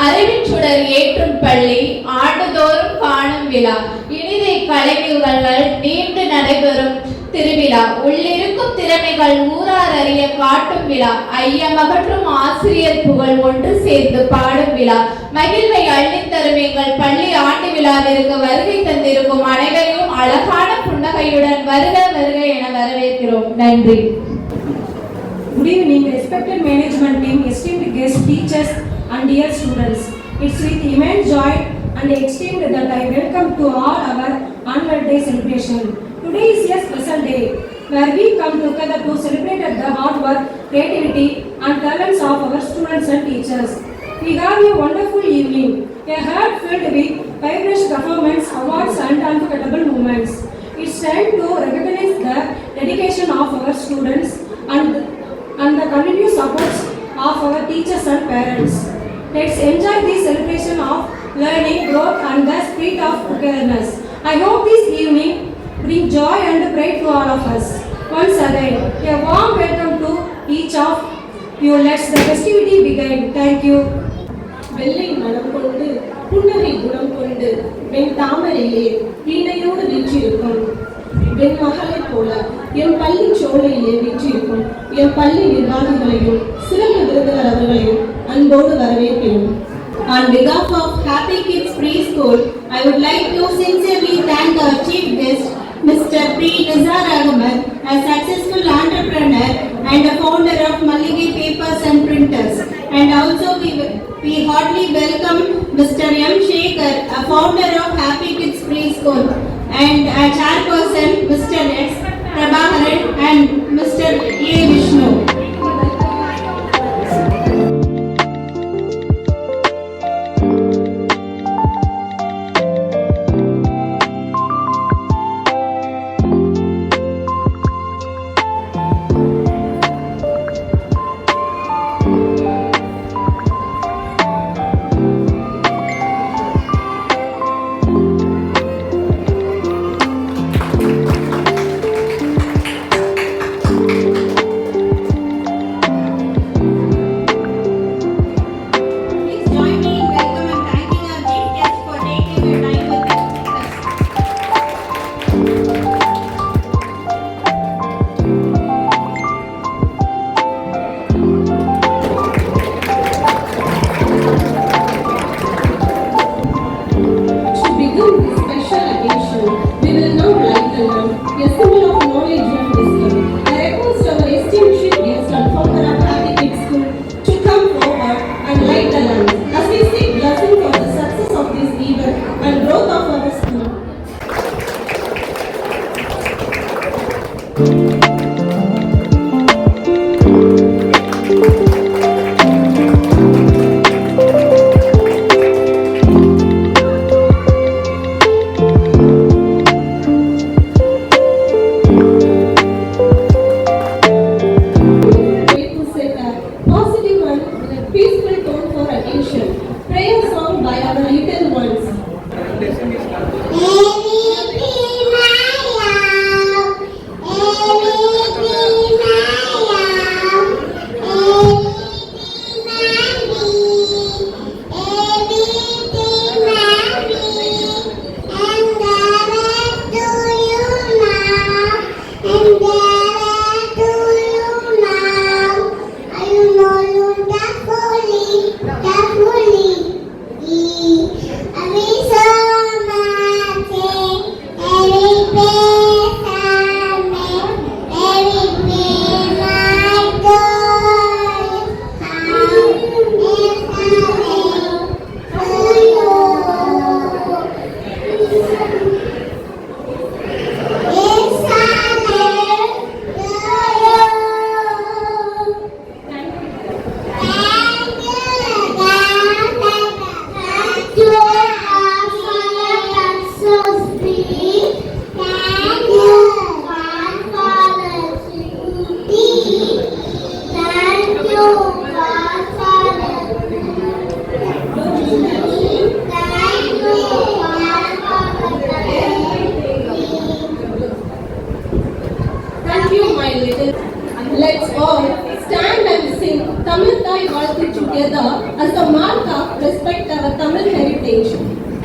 அறிவின் சுடர் ஏற்றும் பள்ளி ஆண்டுதோறும் காணும் விழா. இனிதை கலைஞர்கள் நீண்டு நடைபெறும் திருவிழா. உள்ளிருக்கும் திறமைகள் ஊரார் அறிய காட்டும் விழா. ஐயமகற்றும் ஆசிரியர் புகழ் ஒன்று சேர்ந்து பாடும் விழா. மகிழ்வை அள்ளித்தரும் எங்கள் பள்ளி ஆண்டு விழாவிற்கு வருகை தந்திருக்கும் அனைவரையும் அழகான புன்னகையுடன் வருக வருக என வரவேற்கிறோம். நன்றி. Good evening, respected management team, esteemed guests, teachers and dear students. It's with immense joy and esteem that I welcome to all our annual day celebration. Today is a special day where we come together to celebrate the hard work, creativity and talents of our students and teachers. We have a wonderful evening, a heart filled with vibrant performance, awards and unforgettable moments. It's time to recognize the dedication of our students and the continuous support of our teachers and parents. Let's enjoy this celebration of learning, growth and the spirit of togetherness. I hope this evening bring joy and pride to all of us. Once again, a warm welcome to each of you. Let's the festivity begin. Thank you. வெள்ளை மனம் கொண்டு புன்னகை குணம் கொண்டு வெண் தாமரையிலே வீணையோடு வீற்றிருக்கும் வெண் மகளை போல என் பள்ளி சோலையிலே வீற்றிருக்கும் என் பள்ளி நிர்வாகிகளையும் சிறப்பு விருந்தினர் அவர்களையும் அன்போடு வரவேற்கிறோம். On behalf of Happy Kids Preschool, I would like to sincerely thank our chief guest, Mr. P. Nizar Ahmed, a successful entrepreneur and a founder of Mallige Papers and Printers. And also we heartily welcome Mr. M. Shekhar, a founder of Happy Kids Preschool, and a chairperson, Mr. S. Prabhakaran and Mr. A. Vishnu. Let's all stand and sing Tamil Thai Valthi together as a mark of respect our Tamil heritage.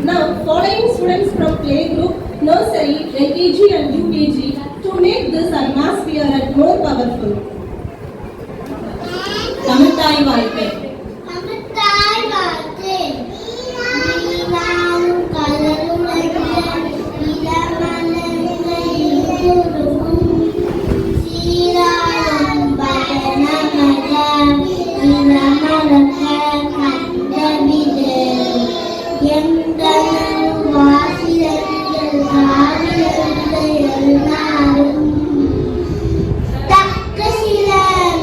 Now, following students from playgroup, nursery, LKG and UKG to make this atmosphere more powerful. தமிழ்தாய் வாழ்க்கை. தமிழ்தாய் வாழ்த்து நீராடும் கடலுலகில் இளமலர்கள் உருகும் சீராடும் பயணமக இளமலக்க கண்டவிது எங்கள் வாசியர்கள் காவியர்கள் எல்லாரும் தக்க சில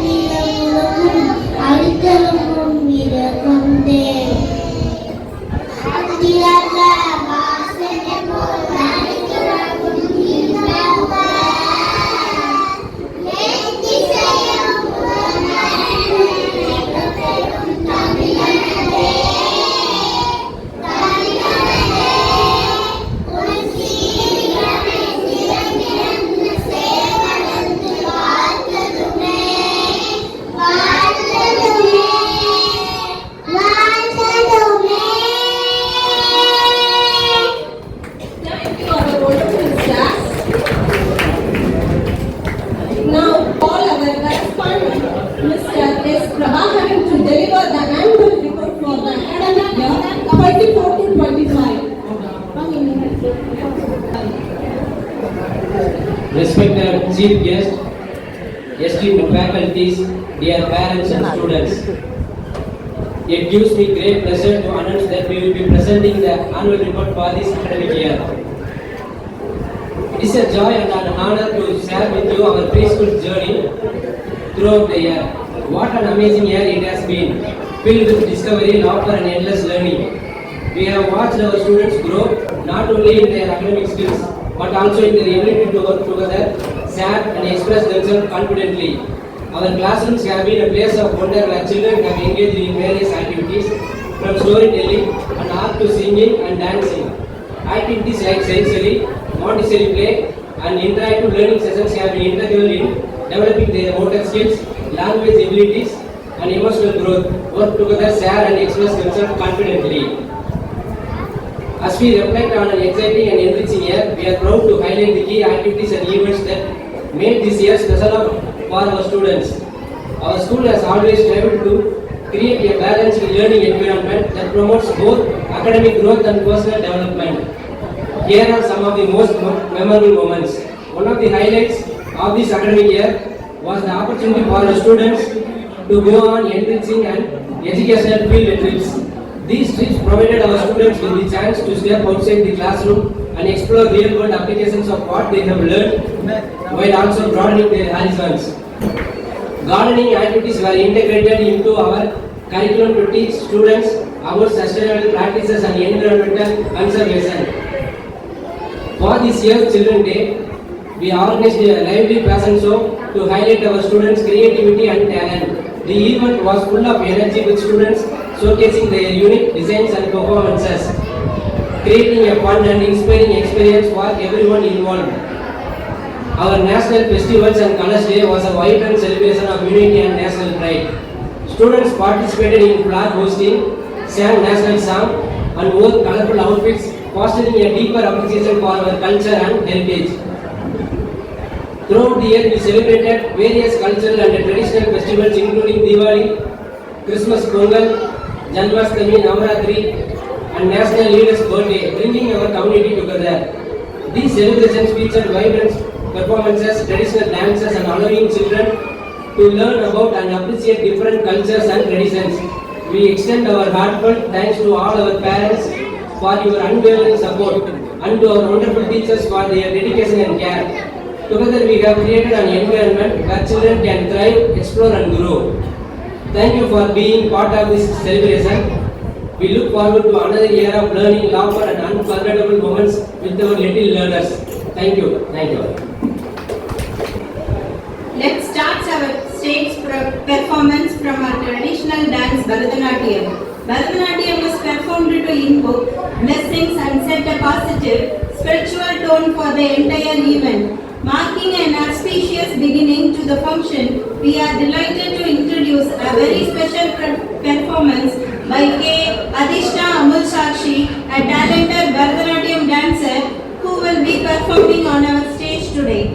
நிலவுலகும் அடித்தலும் கொண்டே திலக வாசனை போல் நடிக்கிறவும் இன்பவ எத்திசையும் புலனரும் தமிழனே தமிழனே உன் சீரமே சிறந்திருந்த சேவனந்து வாழ்த்ததுமே வாழ்த்ததுமே வாழ்த்ததுமே. Thank you, our wonderful class. Now, call our correspondent, Mr. S. Prabhakaran, to deliver the annual report for the academic year 24 to 25. Respected Chief Guest, esteemed faculties, dear parents and students. It gives me great pleasure to announce that we will be presenting the annual report for this academic year. It is a joy and an honor to share with you our preschool journey throughout the year. What an amazing year it has been, filled with discovery, laughter and endless learning. We have watched our students grow not only in their academic skills but also in their ability to work together, share and express themselves confidently. Our classrooms have been a place of wonder where children have engaged in various activities from storytelling and art to singing and dancing. Activities like sensory, Montessori play and interactive learning sessions have been integral in developing their motor skills, language abilities and emotional growth. Work together, share and express themselves confidently. As we reflect on an exciting and enriching year, we are proud to highlight the key activities and events that made this year special for our students. Our school has always strived to create a balanced learning environment that promotes both academic growth and personal development. Here are some of the most memorable moments. One of the highlights of this academic year was the opportunity for the students to go on enriching and educational field trips. These trips provided our students with the chance to step outside the classroom and explore real-world applications of what they have learned, while also broadening their horizons. Gardening activities were integrated into our curriculum to teach students about sustainable practices and environmental conservation. For this year's Children's Day, we organized a lively fashion show to highlight our students' creativity and talent. The event was full of energy with students showcasing their unique designs and performances, creating a fun and inspiring experience for everyone involved. Our national festivals and Colors Day was a vibrant celebration of unity and national pride. Students participated in flag hosting, sang national song and wore colorful outfits, fostering a deeper appreciation for our culture and heritage. Throughout the year, we celebrated various cultural and traditional festivals including Diwali, Christmas, Pongal, Janmashtami, Navratri and National Leaders' Birthday, bringing our community together. These celebrations featured vibrant performances, traditional dances and allowing children to learn about and appreciate different cultures and traditions. We extend our heartfelt thanks to all our parents for your unwavering support and to our wonderful teachers for their dedication and care. Together we have created an environment where children can thrive, explore and grow. Thank you for being part of this celebration. We look forward to another year of learning, laughter and unforgettable moments with our little learners. Thank you. Thank you. Let's start our stage performance from our traditional dance Bharatanatyam. Bharatanatyam was performed to invoke blessings and set a positive spiritual tone for the entire event. Marking an auspicious beginning to the function, we are delighted to introduce a very special performance by K. Adishna Amul Sakshi, a talented Bharatanatyam dancer who will be performing on our stage today.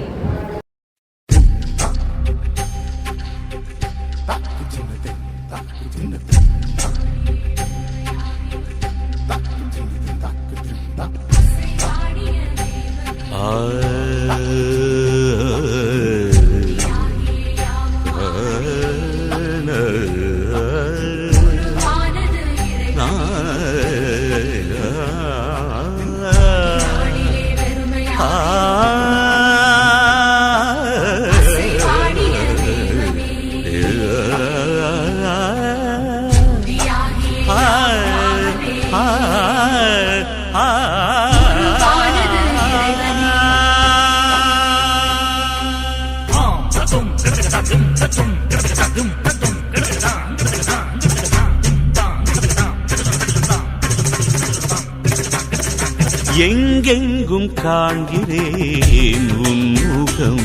எங்கெங்கும் காண்கிறேன் உன் முகம்,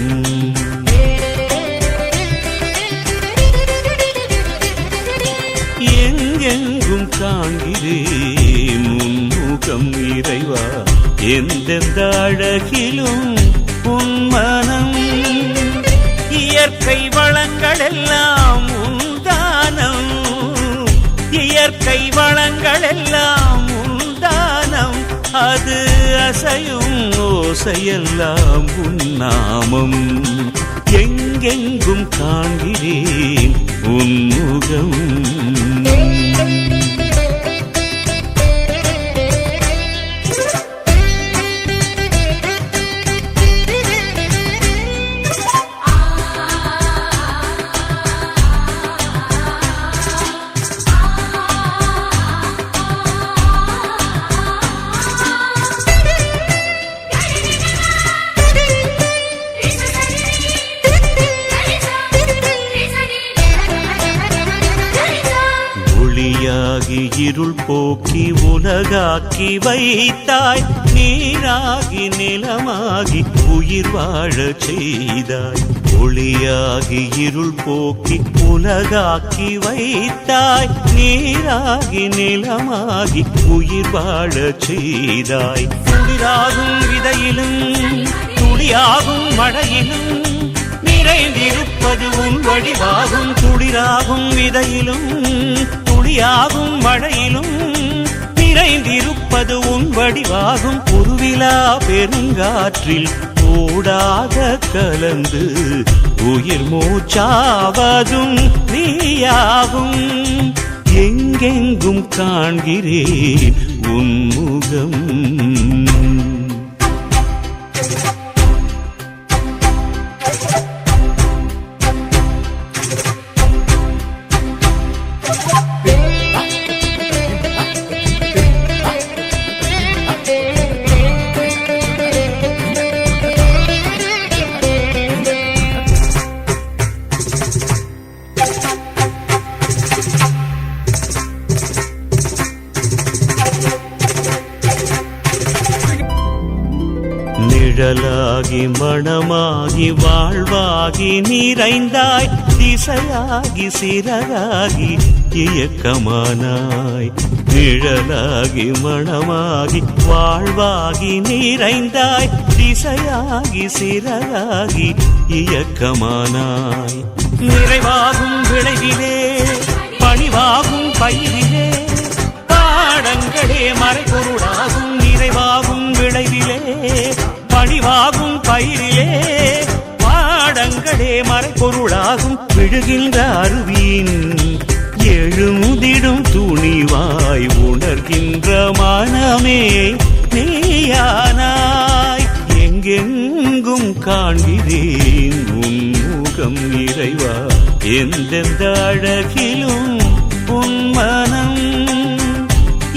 எங்கெங்கும் காண்கிறேன் உன் முகம் இறைவா, எந்தெந்த அழகிலும் உன் மனம், இயற்கை வளங்கள் எல்லாம் உன் தானம், இயற்கை வளங்கள் எல்லாம் உன் தானம், அது அசையும் ஓசையெல்லாம் உன் நாமம், எங்கெங்கும் காண்கிறேன் உன் முகம். ஒளியாகி இருள் போக்கி உலகாக்கி வைத்தாய், நீராகி நிலமாகி உயிர் வாழச் செய்தாய், ஒளியாகி இருள் போக்கி உலகாக்கி வைத்தாய், நீராகி நிலமாகி உயிர் வாழச் செய்தாய், குளிராகும் விதையிலும் துளியாகும் மழையிலும் நிறைந்திருப்பது உன் வடிவாகும், குளிராகும் விதையிலும் துளியாகும் மழையிலும் நிறைந்திருப்பது உன் வடிவாகும், உருவிலா பெருங்காற்றில் ஓடாக கலந்து உயிர் மூச்சாவதும் நீயாகும், எங்கெங்கும் காண்கிறேன் உன் முகம். நிழலாகி மணமாகி வாழ்வாகி நிறைந்தாய், திசையாகி சிறகாகி இயக்கமானாய், நிழலாகி மணமாகி வாழ்வாகி நிறைந்தாய், திசையாகி சிறகாகி இயக்கமானாய், நிறைவாகும் விளைவிலே பணிவாகும் பயிரிலே பாடங்களே மறைபொருளாகும், நிறைவாகும் விளைவிலே பணிவாகும் பயிரிலே பாடங்களே மறைபொருளாகும், விழுகின்ற அருவியின் எழுமுதிடும் துணிவாய் உணர்கின்ற மனமே நீயானாய், எங்கெங்கும் காண்கிறேன் உன் முகம் இறைவா, எந்தெந்த அழகிலும் உன் மனம்,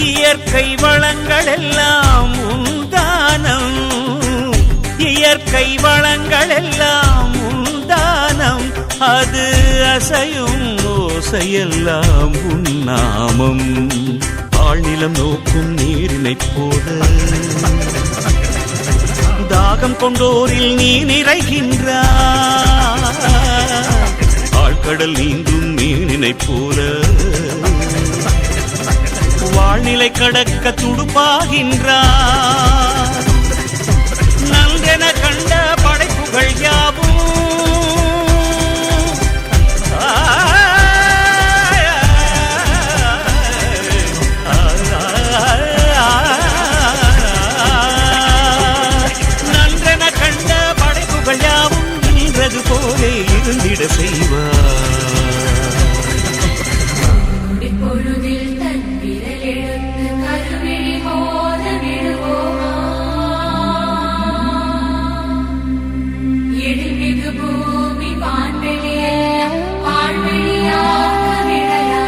இயற்கை வளங்கள் எல்லாம் உன் தானம், இயற்கை வளங்கள் எல்லாம் உன் தானம், அது அசையும் ஓசையெல்லாம் உன் நாமம், ஆழ்நிலம் நோக்கும் நீரினைப் போல தாகம் கொண்டோரில் நீ நிறைகின்றாய், ஆழ்கடல் நீந்தும் மீனினைப் போல வாழ் நிலை கடக்க துடுப்பாகின்றார். நன்றென கண்ட படைப்புகள் யாவும் நன்றென கண்ட படைப்புகள் யாவும் நின்றது போலே இருந்திட செய்வார். பொழுதில் தன் விரல் எடுத்து கருவிழி மோத விடுவோமா? எழில்மிகு பூமி வான்வெளியை பாழ்வெளியாக்க விடலாமா?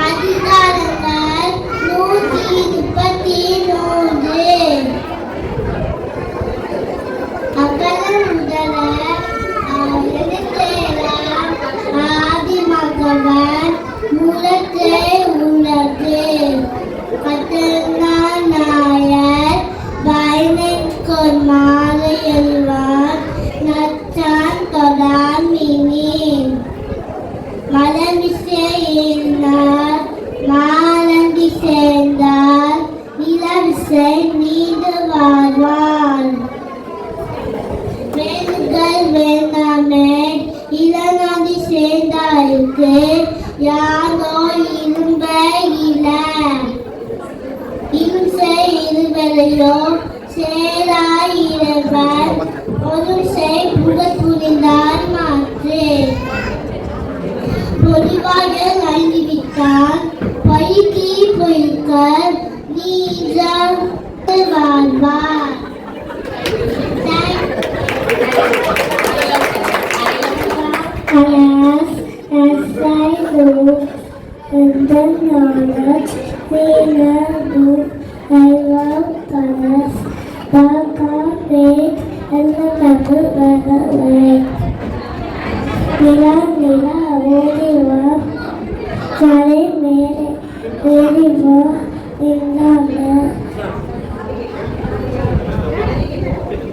அதிகாரங்கள் 133 செய்து வாழ்வான். வேண்டுதல் வேண்டாமே இளநதி சேர்ந்தாருக்கு யாரோ இரும்ப இல இம்சை இருவரையோ சேராயிரவர் ஒரு செய் புக துணிந்தார் மாற்று பொறிவாக அழிவிட்டால் பைக்கி பொய்க்க நீஜம் வாழ்வார். As I look in the knowledge, in a book, I love colors, dark red, and the double weather. Nila, Nila, Oliva, Kare, Mere, Oliva, Nila,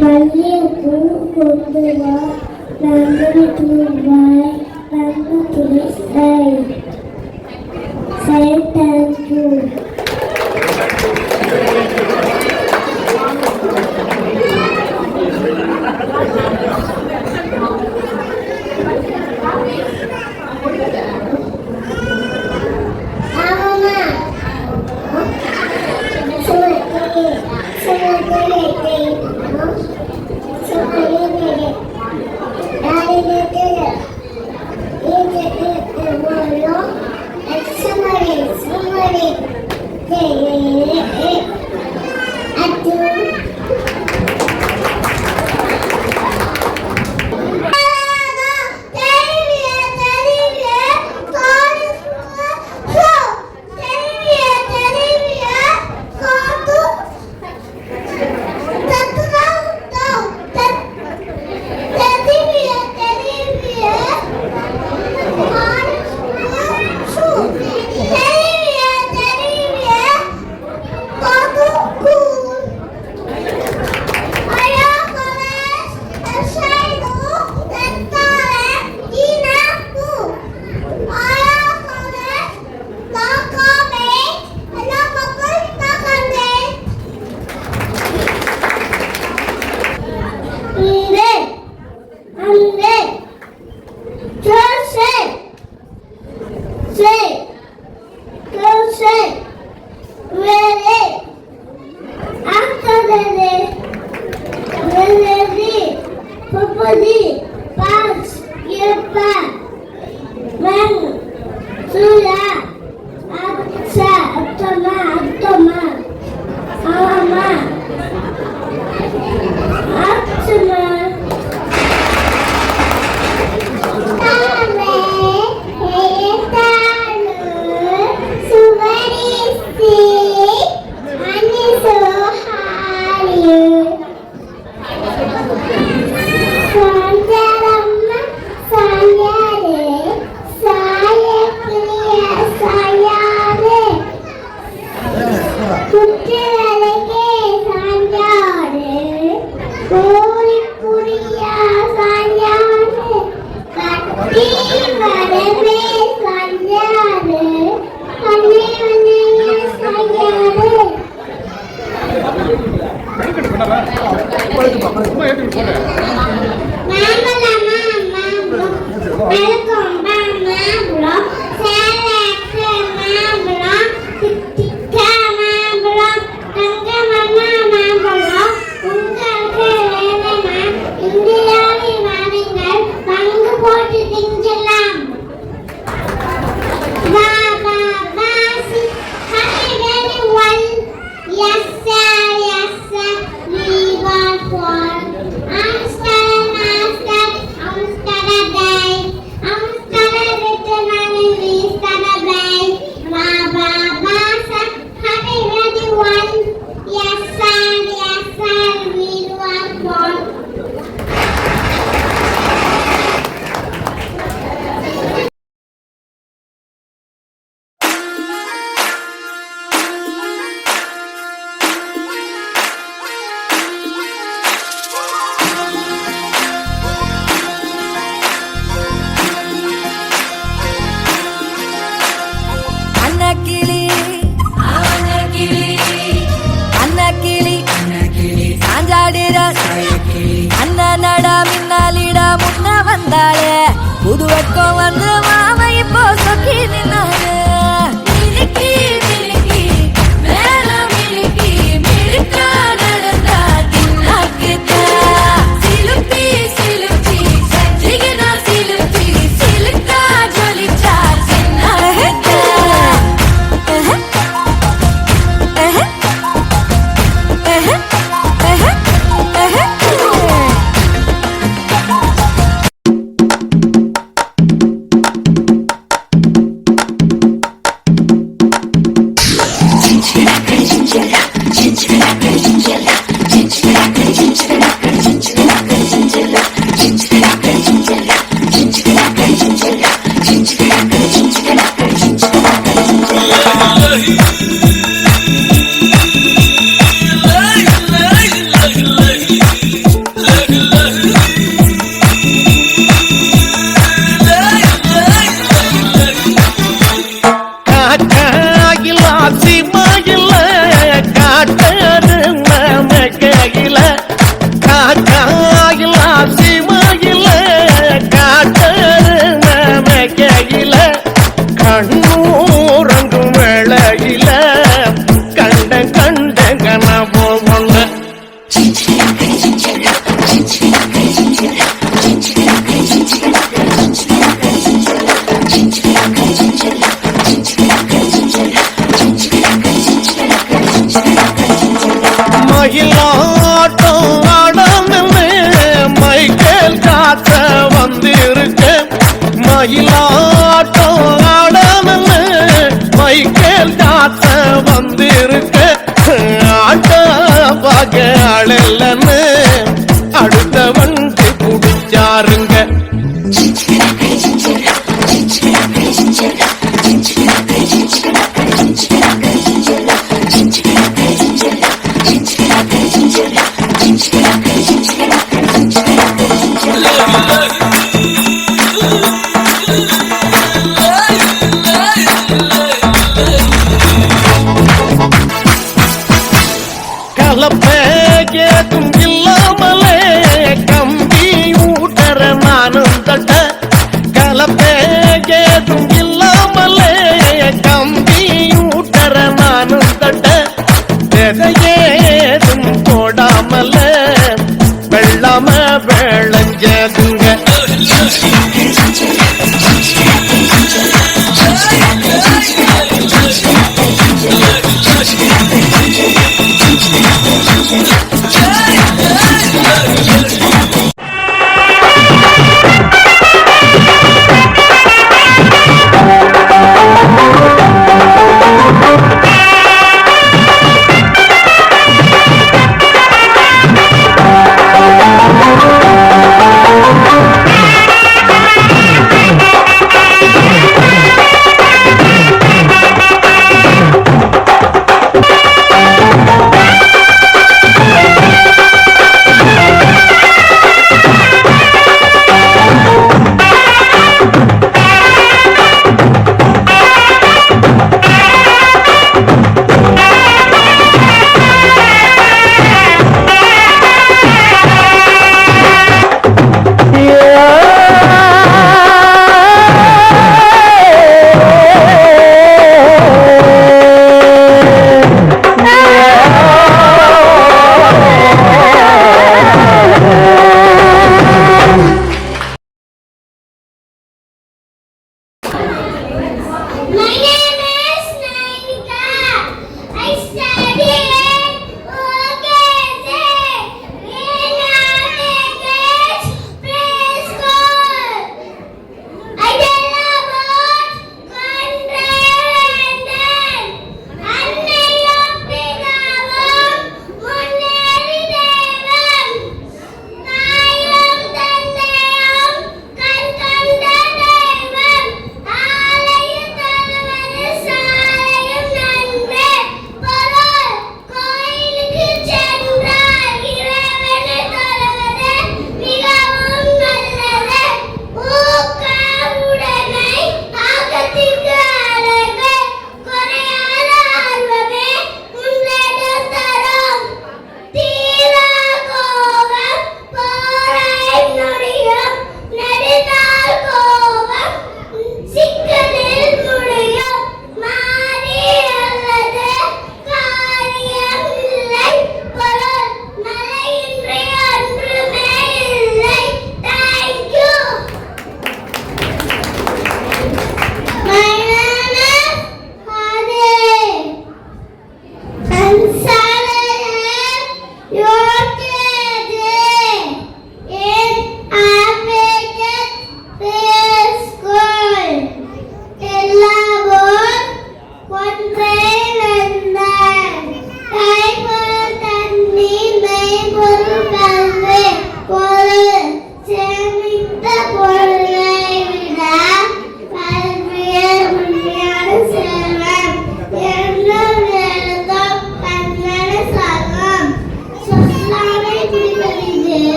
Malliyapu, Kunduva, Nandri Tuvai, Nandu Tulisai. Say thank you. Yes, sir, we want one. I'm வந்தாளே புது வெட்கம் வந்து மாமா இப்போ சொக்கி நின்னாரு மினுக்கி மினுக்கி மேல மினுக்கி மினுக்கா நடந்தா தின்னாக்கிட்ட சிலுப்பி சிலுப்பி சிகனா சிலுப்பி சிலுக்கா ஜொலிச்சா சின்னாக்கிட்ட கண்ணூரங்கும் வேளையில கண்ட கண்ட கனவோ ஒண்ணு மயிலாட்டம் ஆடமே மைக்கேல் காத்த வந்திருக்க மயிலாட்டம் ஆடமே மைக்கேல் காத்த வந்திருக்க ஆட்ட பாக ஆளல்லன்னு அடுத்த வந்து குடிச்சாருங்க கலப்பேதும் இல்லாமலே கம்பி ஊட்டற நானும் தட்ட கலப்பேதும் இல்லாமலே கம்பி ஊட்டற நானும் தட்ட எதையேதும் போடாமல வெள்ளாம விளைஞ்சதுங்க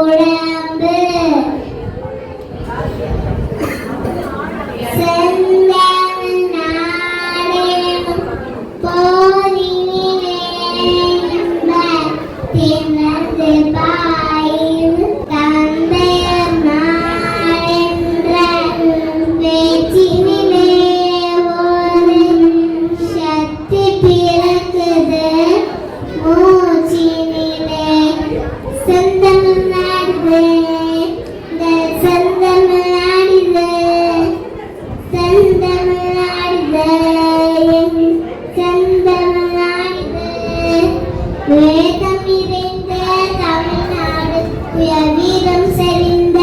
உடம்பு செந்தமிழ் நாடெனும் போரினிலே திணந்து பாயும் தந்தையர் நாடென்ற பேச்சினிலே ஒரு சக்தி பிறக்குது மூச்சினிலே செந்தமிழ் நாடுது இந்த செந்தமிழ் நாடுது செந்தமிழ் நாடுது செந்தமிழ் நாடுது வேதம் நிறைந்த தமிழ்நாடு வீரம் செறிந்த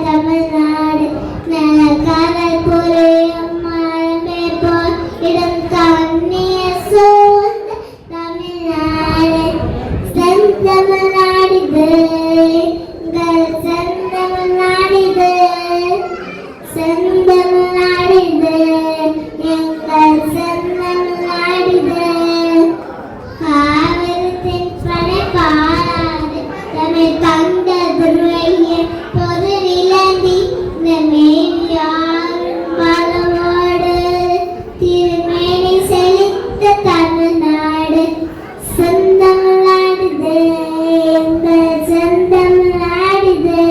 தமிழ்நாடு நல்ல காதல் புரியும் மரமே போல் இடம் கண்ணீர் சூழ்ந்த தமிழ்நாடு செந்தமிழ் நாடுது எங்கள் செந்தமிழ் நாடுது செந்தமிழ் நாடுது எங்கள் செந்தமிழ் நாடுது காவிரத்தின் படை பாராது தமிழ் தந்த துருவைய பொது நிலந்தி இந்த மேனியாரும் பலவோடு திருமேனி செழித்த தமிழ்நாடு செந்தமிழ் நாடுது எங்கள் செந்தமிழ் நாடுது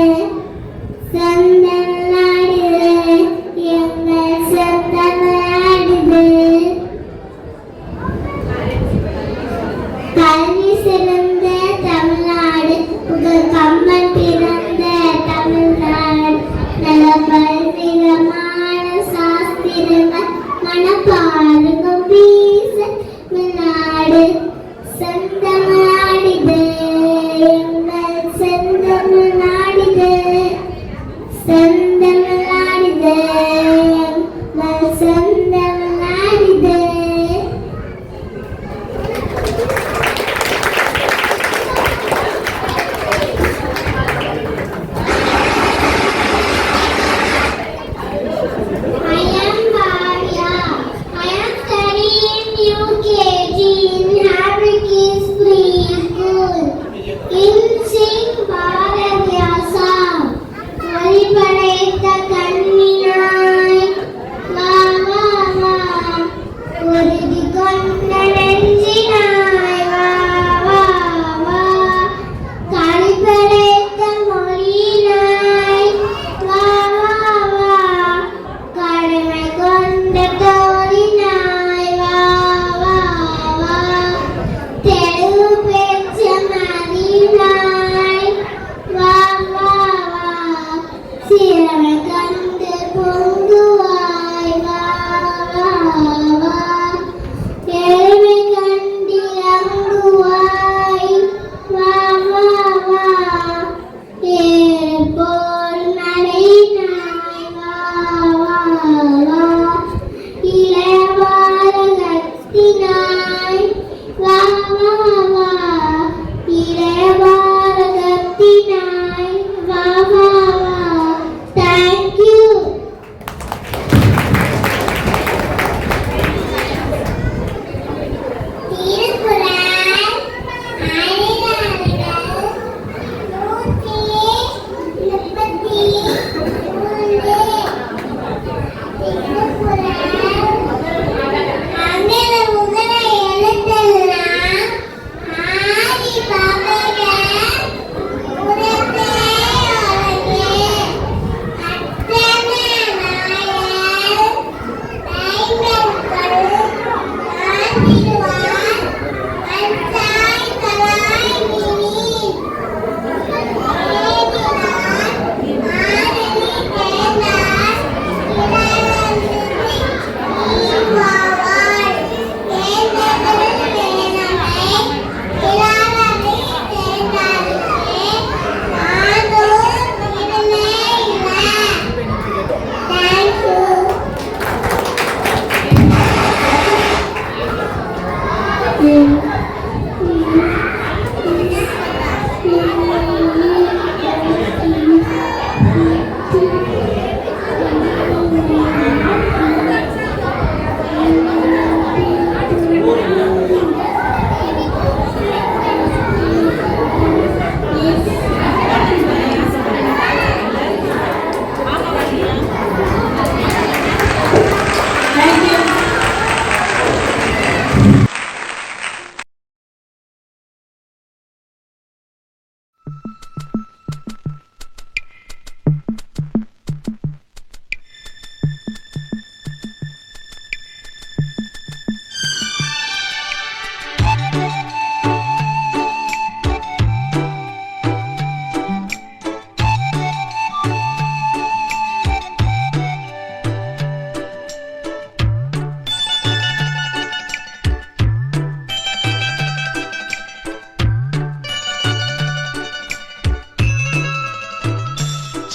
செந்தமிழ் நாடுது எங்கள் செந்தமிழ் நாடுது கல்வி சிறந்த தமிழ்நாடு புகழ் கம்மன் பிறந்த தமிழ்நாடு நல்ல பல்விதமான சாஸ்திரங்கள் மனப்பாருக்கும் வீச நாடு செந்தமிழ் நாடுது எங்கள் செந்தமிழ் நாடுது செந்தமிழ் நாடுது எங்கள் செந்தமிழ் நாடுது I am Bhavya. I am studying UKG in Harry Kids Preschool. In Sing Bharat Vyasa. வழிபடைத்த கண்ணினார்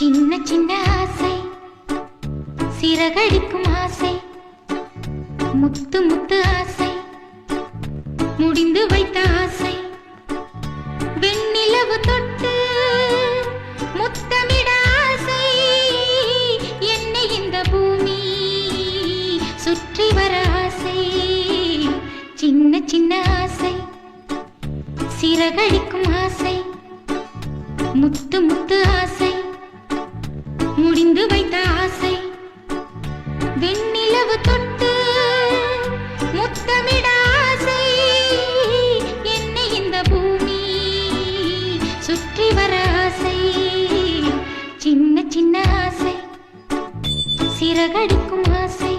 சின்ன சின்ன ஆசை சிறகடிக்கும் ஆசை முத்து முத்து ஆசை முடிந்து வைத்த ஆசை வெண்ணிலவு தொட்டு முத்தமிட ஆசை என்னை இந்த பூமி சுற்றி வர ஆசை சின்ன சின்ன ஆசை சிறகடிக்கும் ஆசை முத்து முத்து ஆசை முடிந்து வைத்த ஆசை வெண்ணிலவு தொட்டு முத்தமிட ஆசை என்னை இந்த பூமி சுற்றி வர ஆசை சின்ன சின்ன ஆசை சிறகடிக்கும் ஆசை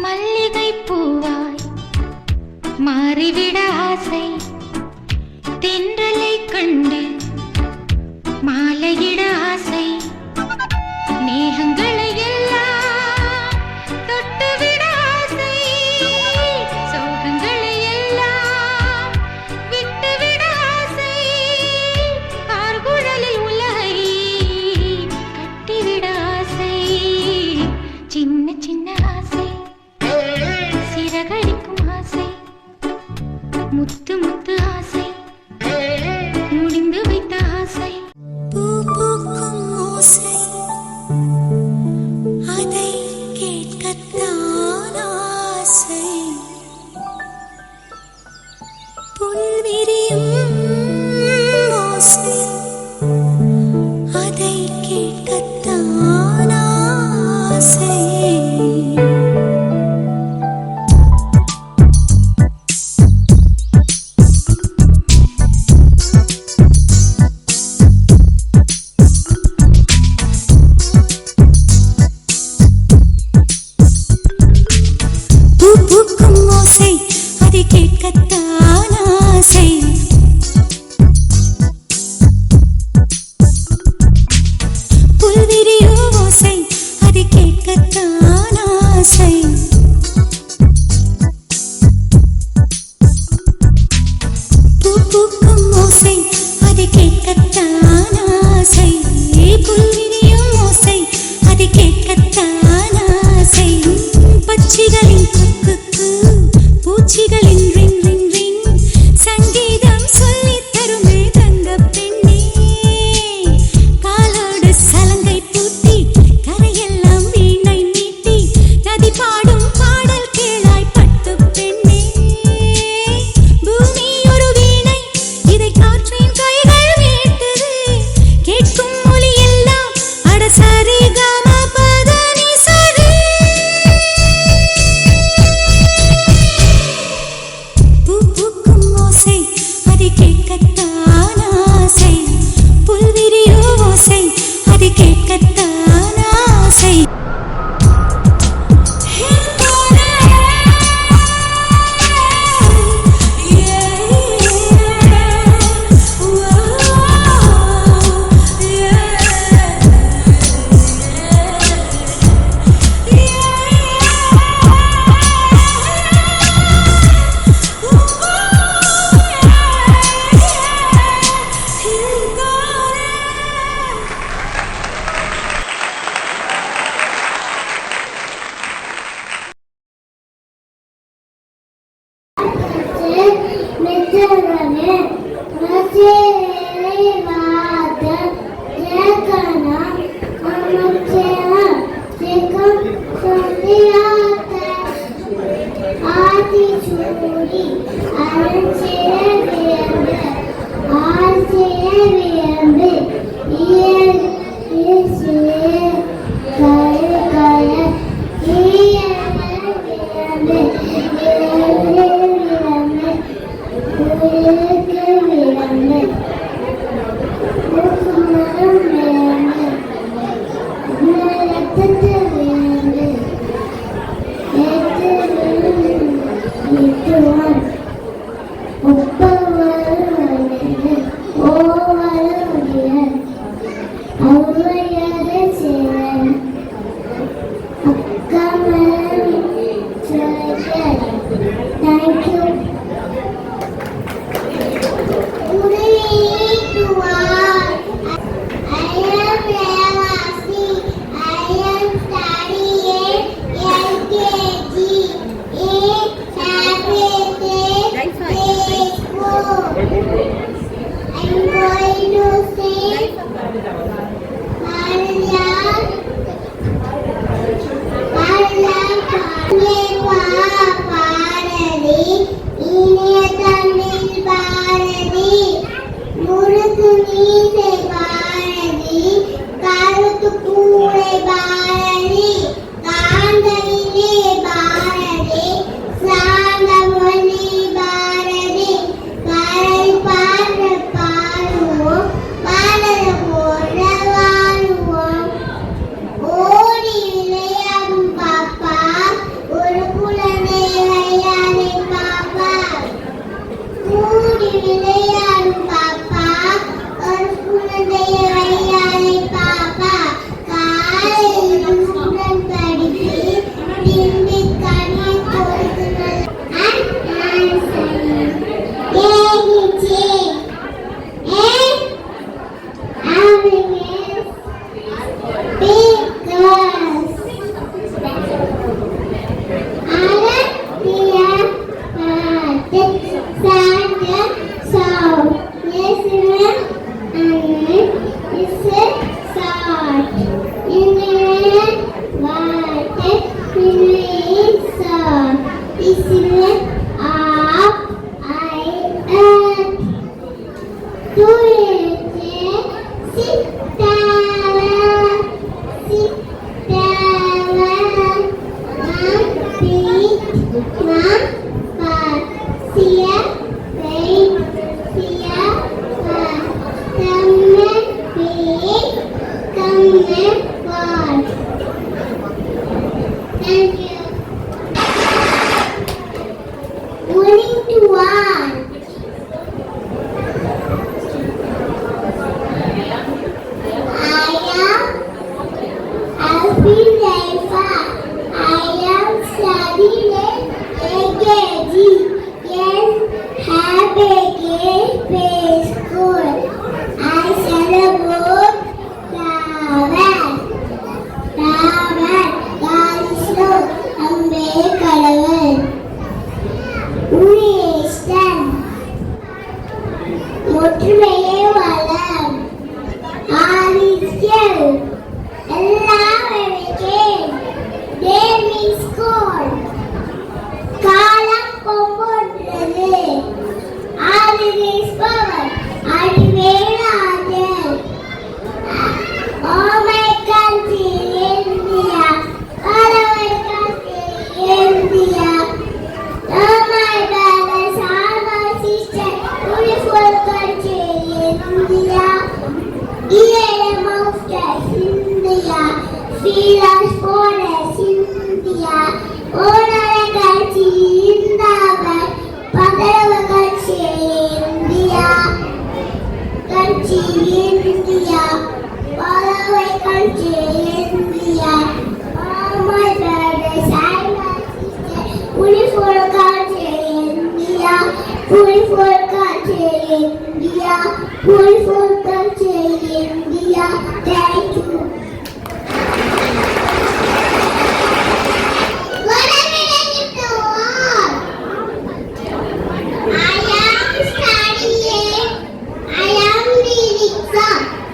மல்லிகை பூவாய் மாறிவிட ஆசை தென்றலை கண்டு மாலையிட ஆசை மேகங்களை எல்லாம் தொட்டுவிட ஆசை சோகங்களை எல்லாம் விட்டுவிட ஆசை கார்குழலில் உலகை கட்டிவிட ஆசை சின்ன சின்ன ஆசை சிறகடிக்கும் ஆசை முத்து முத்து ஆசை முடிந்து வைத்த ஆசை பூ பூக்கும் ஓசை அதை கேட்கத்தான் ஆசை புல்விரியும் ஓசை அதை கேட்கத்தான் ஆசை கேட்கத்தான் ஆசை புல்விரியோ ஓசை அது கேட்கத்தான் ஆசை பூ பூக்கும் ஓசை அது கேட்கத்தான் ஆசை புல்விரியோ ஓசை அது கேட்கத்தான் ஆசை பட்சிகளின் குக்கு பூச்சிகளின் ரிங் ரிங் ரிங் சங்கீதம் சொல்லித் தருமே தங்கப் பெண்ணே காலோடு சலங்கை பூட்டி கரையெல்லாம் வீணை மீட்டி நதி பாடும் ஒருவரையாத சேரன் அக்கா மேடம் தேங்க்யூ.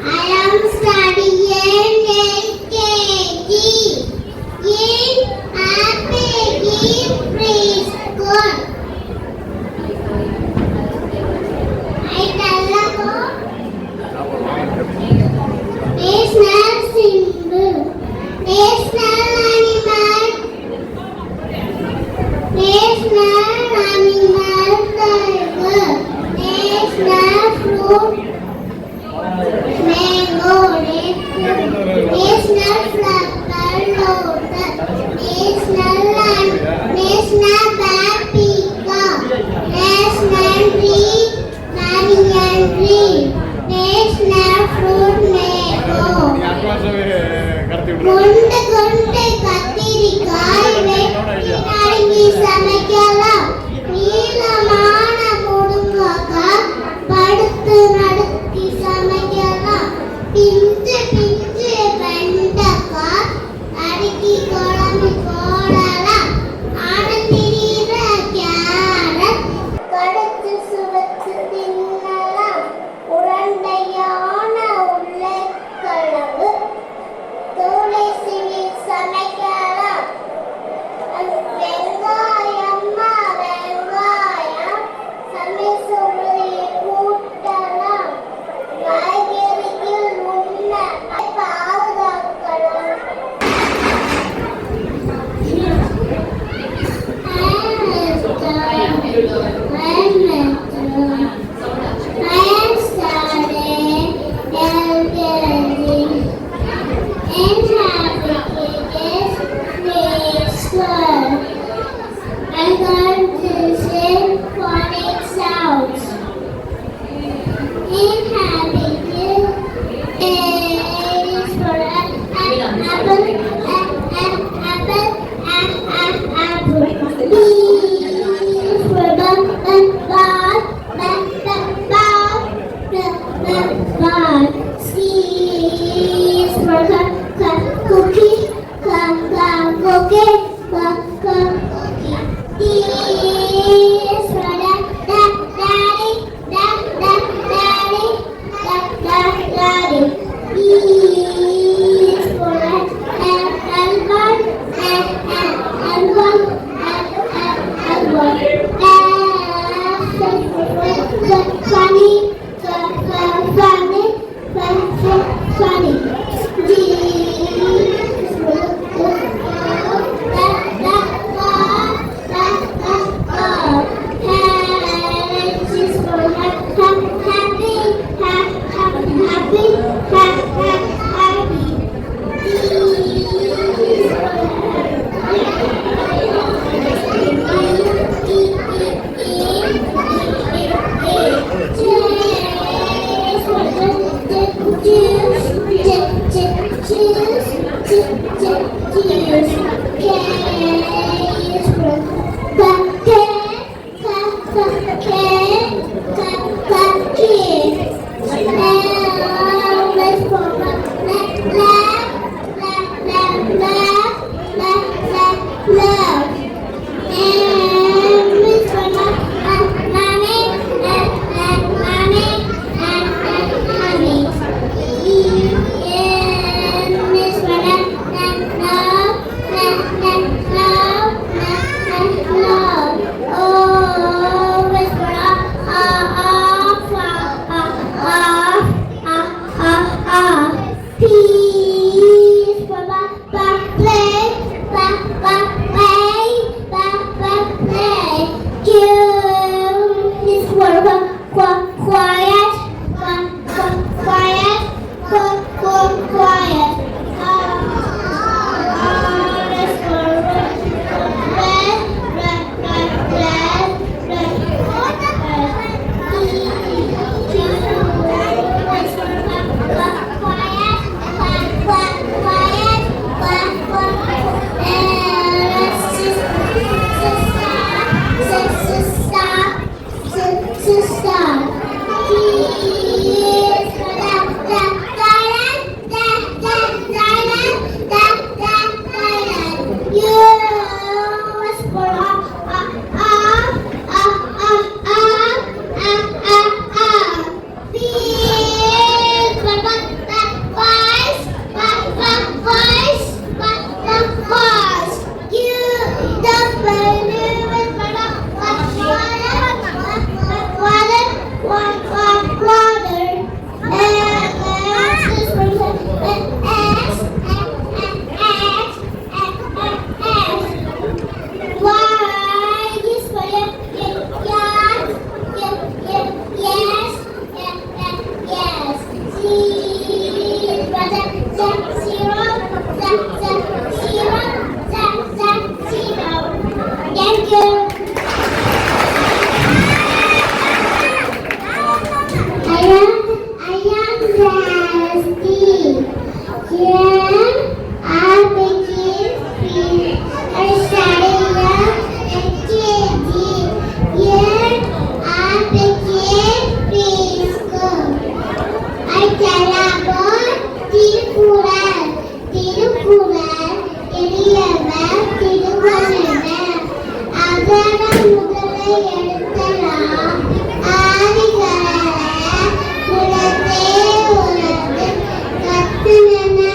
I am குலத்தே உனது கத்துன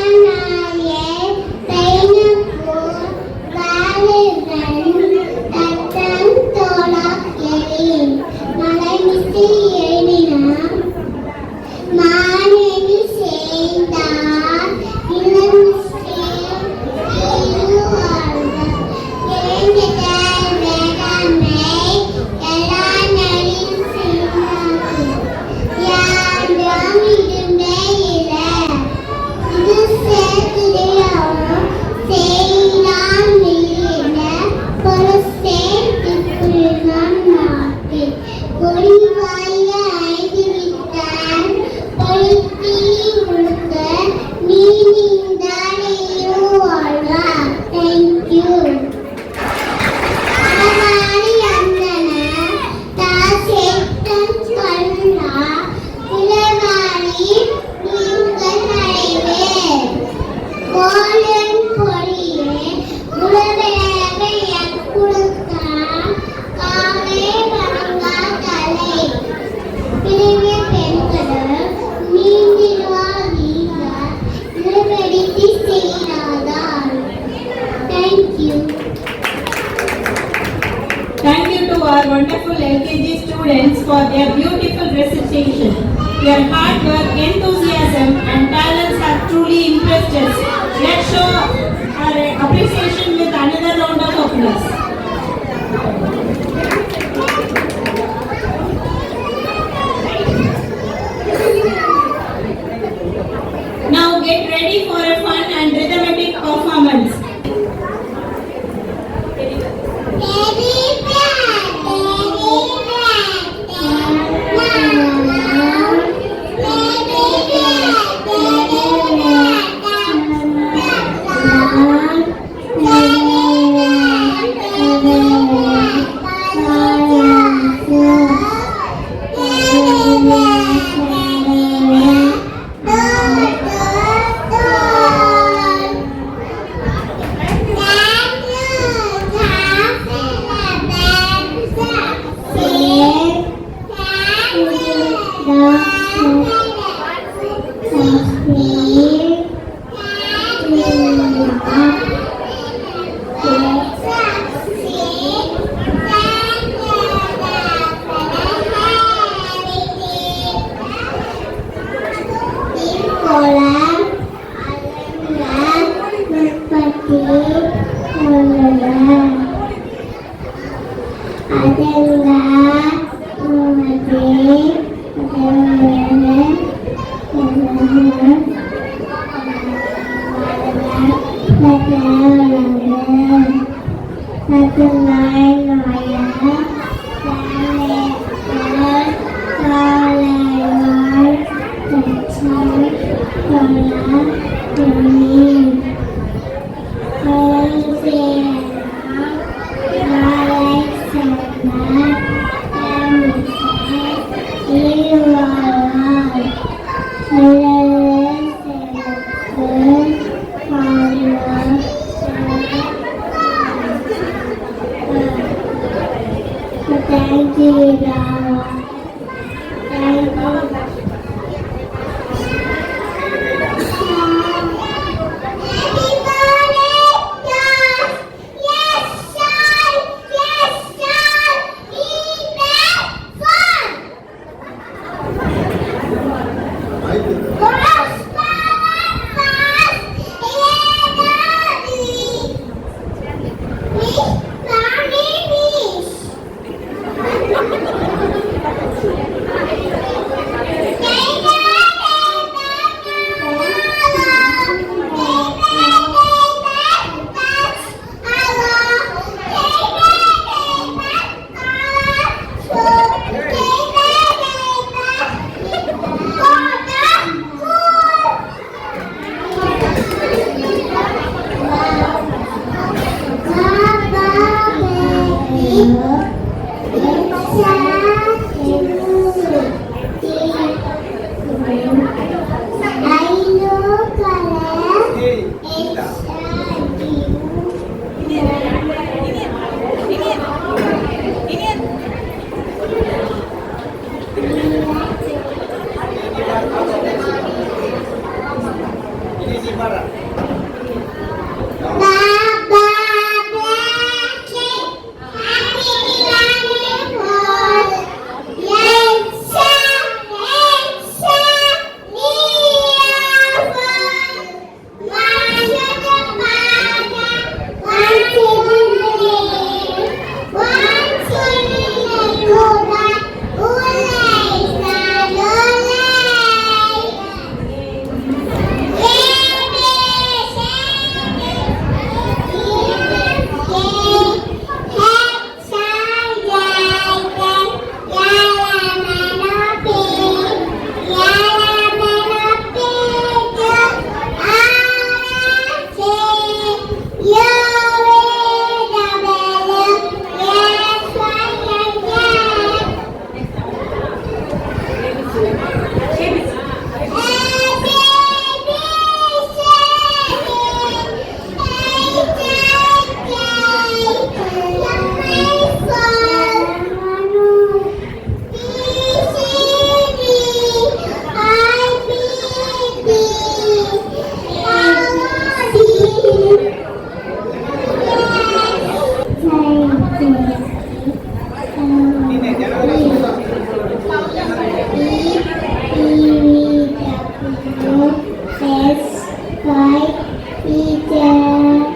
students for their beautiful recitation. Your hard work, enthusiasm and talents have truly impressed us. Let's show our appreciation with another round of applause. Now get ready for a fun and rhythmic performance. Thank you, Rama. Thank you. Bye, teacher.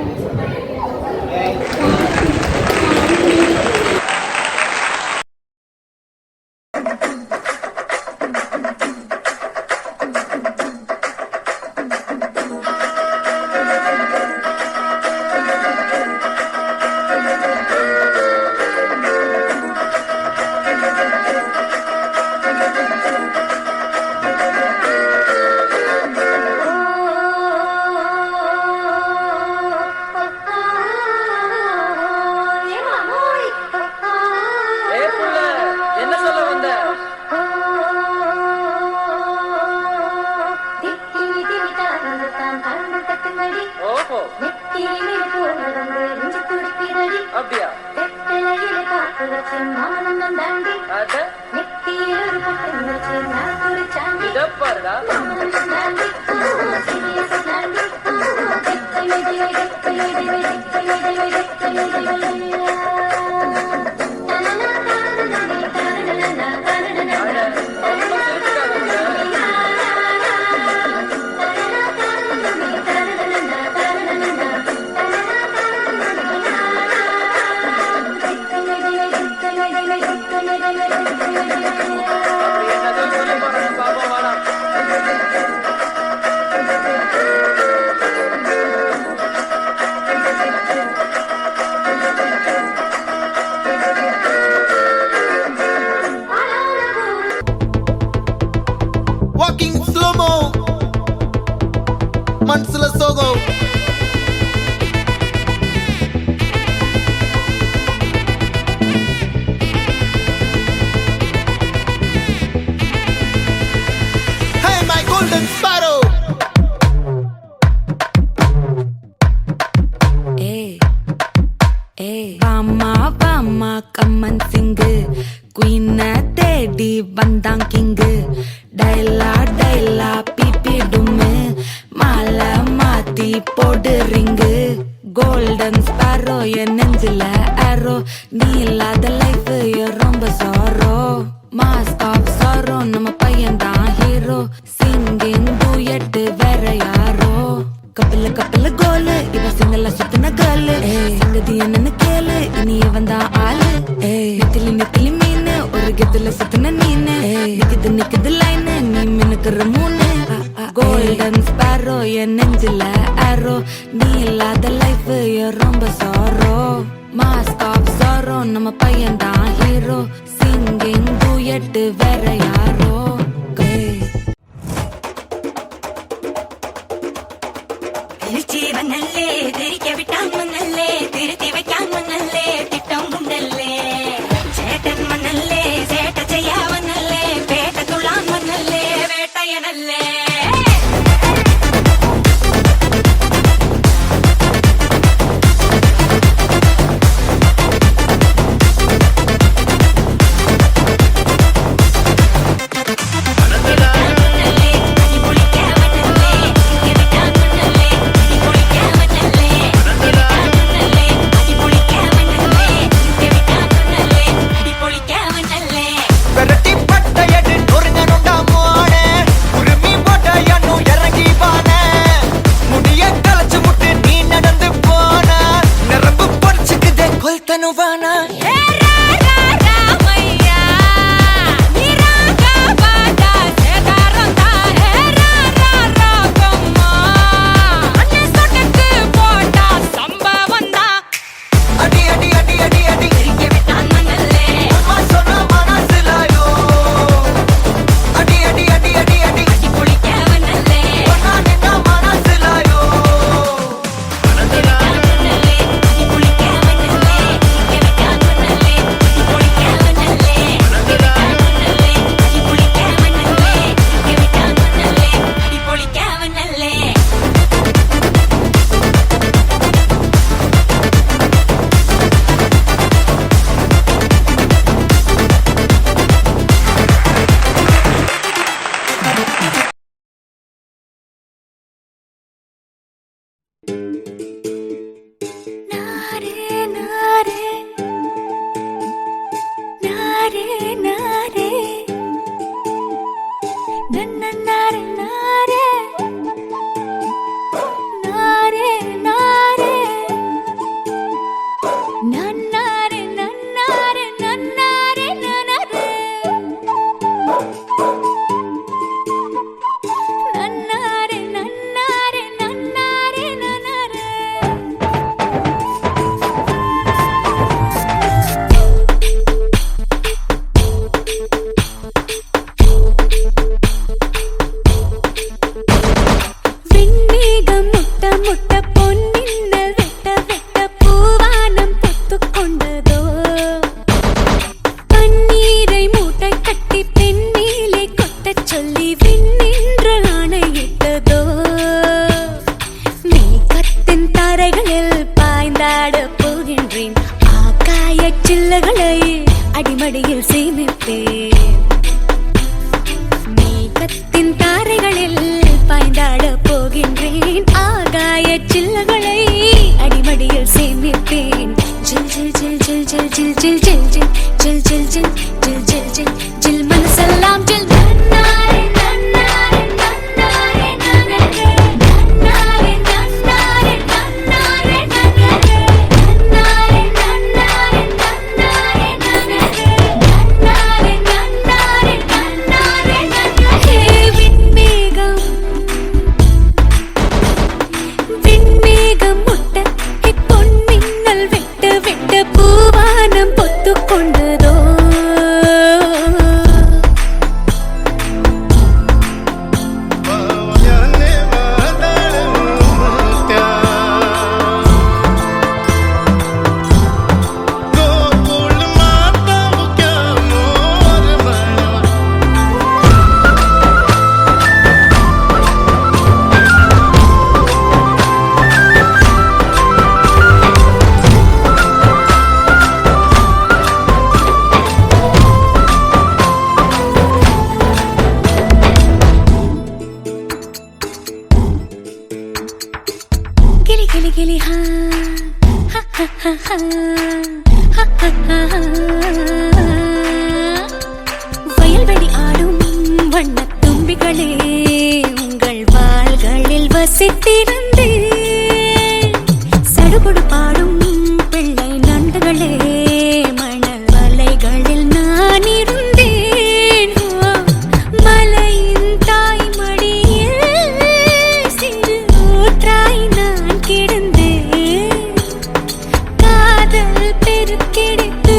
Walking slow-mo, Mansula Sogo. Hey, my golden sparrow. Vama vama kaman singu queen தேடி வந்தான் king டைலா டைலா BP டும்மு மாலை மாத்தி போடு ring golden sparrow என் நெஞ்சில ஆரோ நீ இல்லாத life ரொம்ப sorrow mask of sorrow நம்ம பையன் தான் ஹீரோ சிங்கிங் டூயட் வேற யாரோ கப்பல கப்பல கோலு இவ சிங்கல சுத்தின கேளு சங்கதி என்னன்னு கேளு இனி வந்தா ஆளு நெத்திலி நெத்திலி மீன் ஒரு கெத்துல சுத்தின நீனு நிக்குது நிக்குது லைன் நீ மினுக்குற மூணு கோல்டன் ஸ்பாரோ என் நெஞ்சில ஆரோ நீ இல்லாத லைஃப் ரொம்ப சாரோ மாஸ்க் ஆஃப் சாரோ நம்ம பையன் தான் ஹீரோ சிங்கிங் டூயட் வேற யாரோ மண்ணல்லே தெரிக்க விட்டான் மண்ணல்லே திருத்தி வைக்கான் மண்ணல்லே திட்டம் உண்டல்லே சேட்டன் மண்ணல்லே சேட்ட செய்ய மண்ணல்லே பேட்ட துளான் மண்ணல்லே வேட்டையனல்லே சில்லகளை அடிமடியில் சேமிப்பேன். மேகத்தின் தாரைகளில் பாய்ந்தாட போகின்றேன். ஆகாய சில்லகளை அடிமடியில் சேமிப்பேன். ஜில் ஜில் ஜில் ஜில் ஜில் ஜில் ஜில் ஜில் ஜில் ஜில் ஜில் ஜில் ஜில் ஜில் ஜில் ஜில் மனசெல்லாம் ஜில். நன்னாரே நன்னாரே நன்னாரே நன்னாரே நன்னாரே நன்னாரே நன்னாரே நன்னாரே நன்னாரே நன்னாரே நன்னாரே நன்னாரே நன்னாரே நன்னாரே நன்னாரே. விண்மேகம் விண்மேகம் முட்ட பொன் மின்னல் வெட்ட வெட்ட பூவானம் பொத்து கொண்டதோ. கிளி கிளி கிளி ஹா ஹா ஹா ஹா ஹா ஹா ஹா. வயல்வெளி ஆடும் வண்ணத் தும்பிகளே, உங்கள் வாள்களில் வசித்திருந்தேன். சடுகுடு பாடும் பிள்ளை நண்டுகளே, மணல் வலைகளில் நான் இருந்தேன். மலையின் தாய்மடியில் சிறு ஊற்றாய் நான் கிடந்தேன். காதல் பெருக்கெடுத்து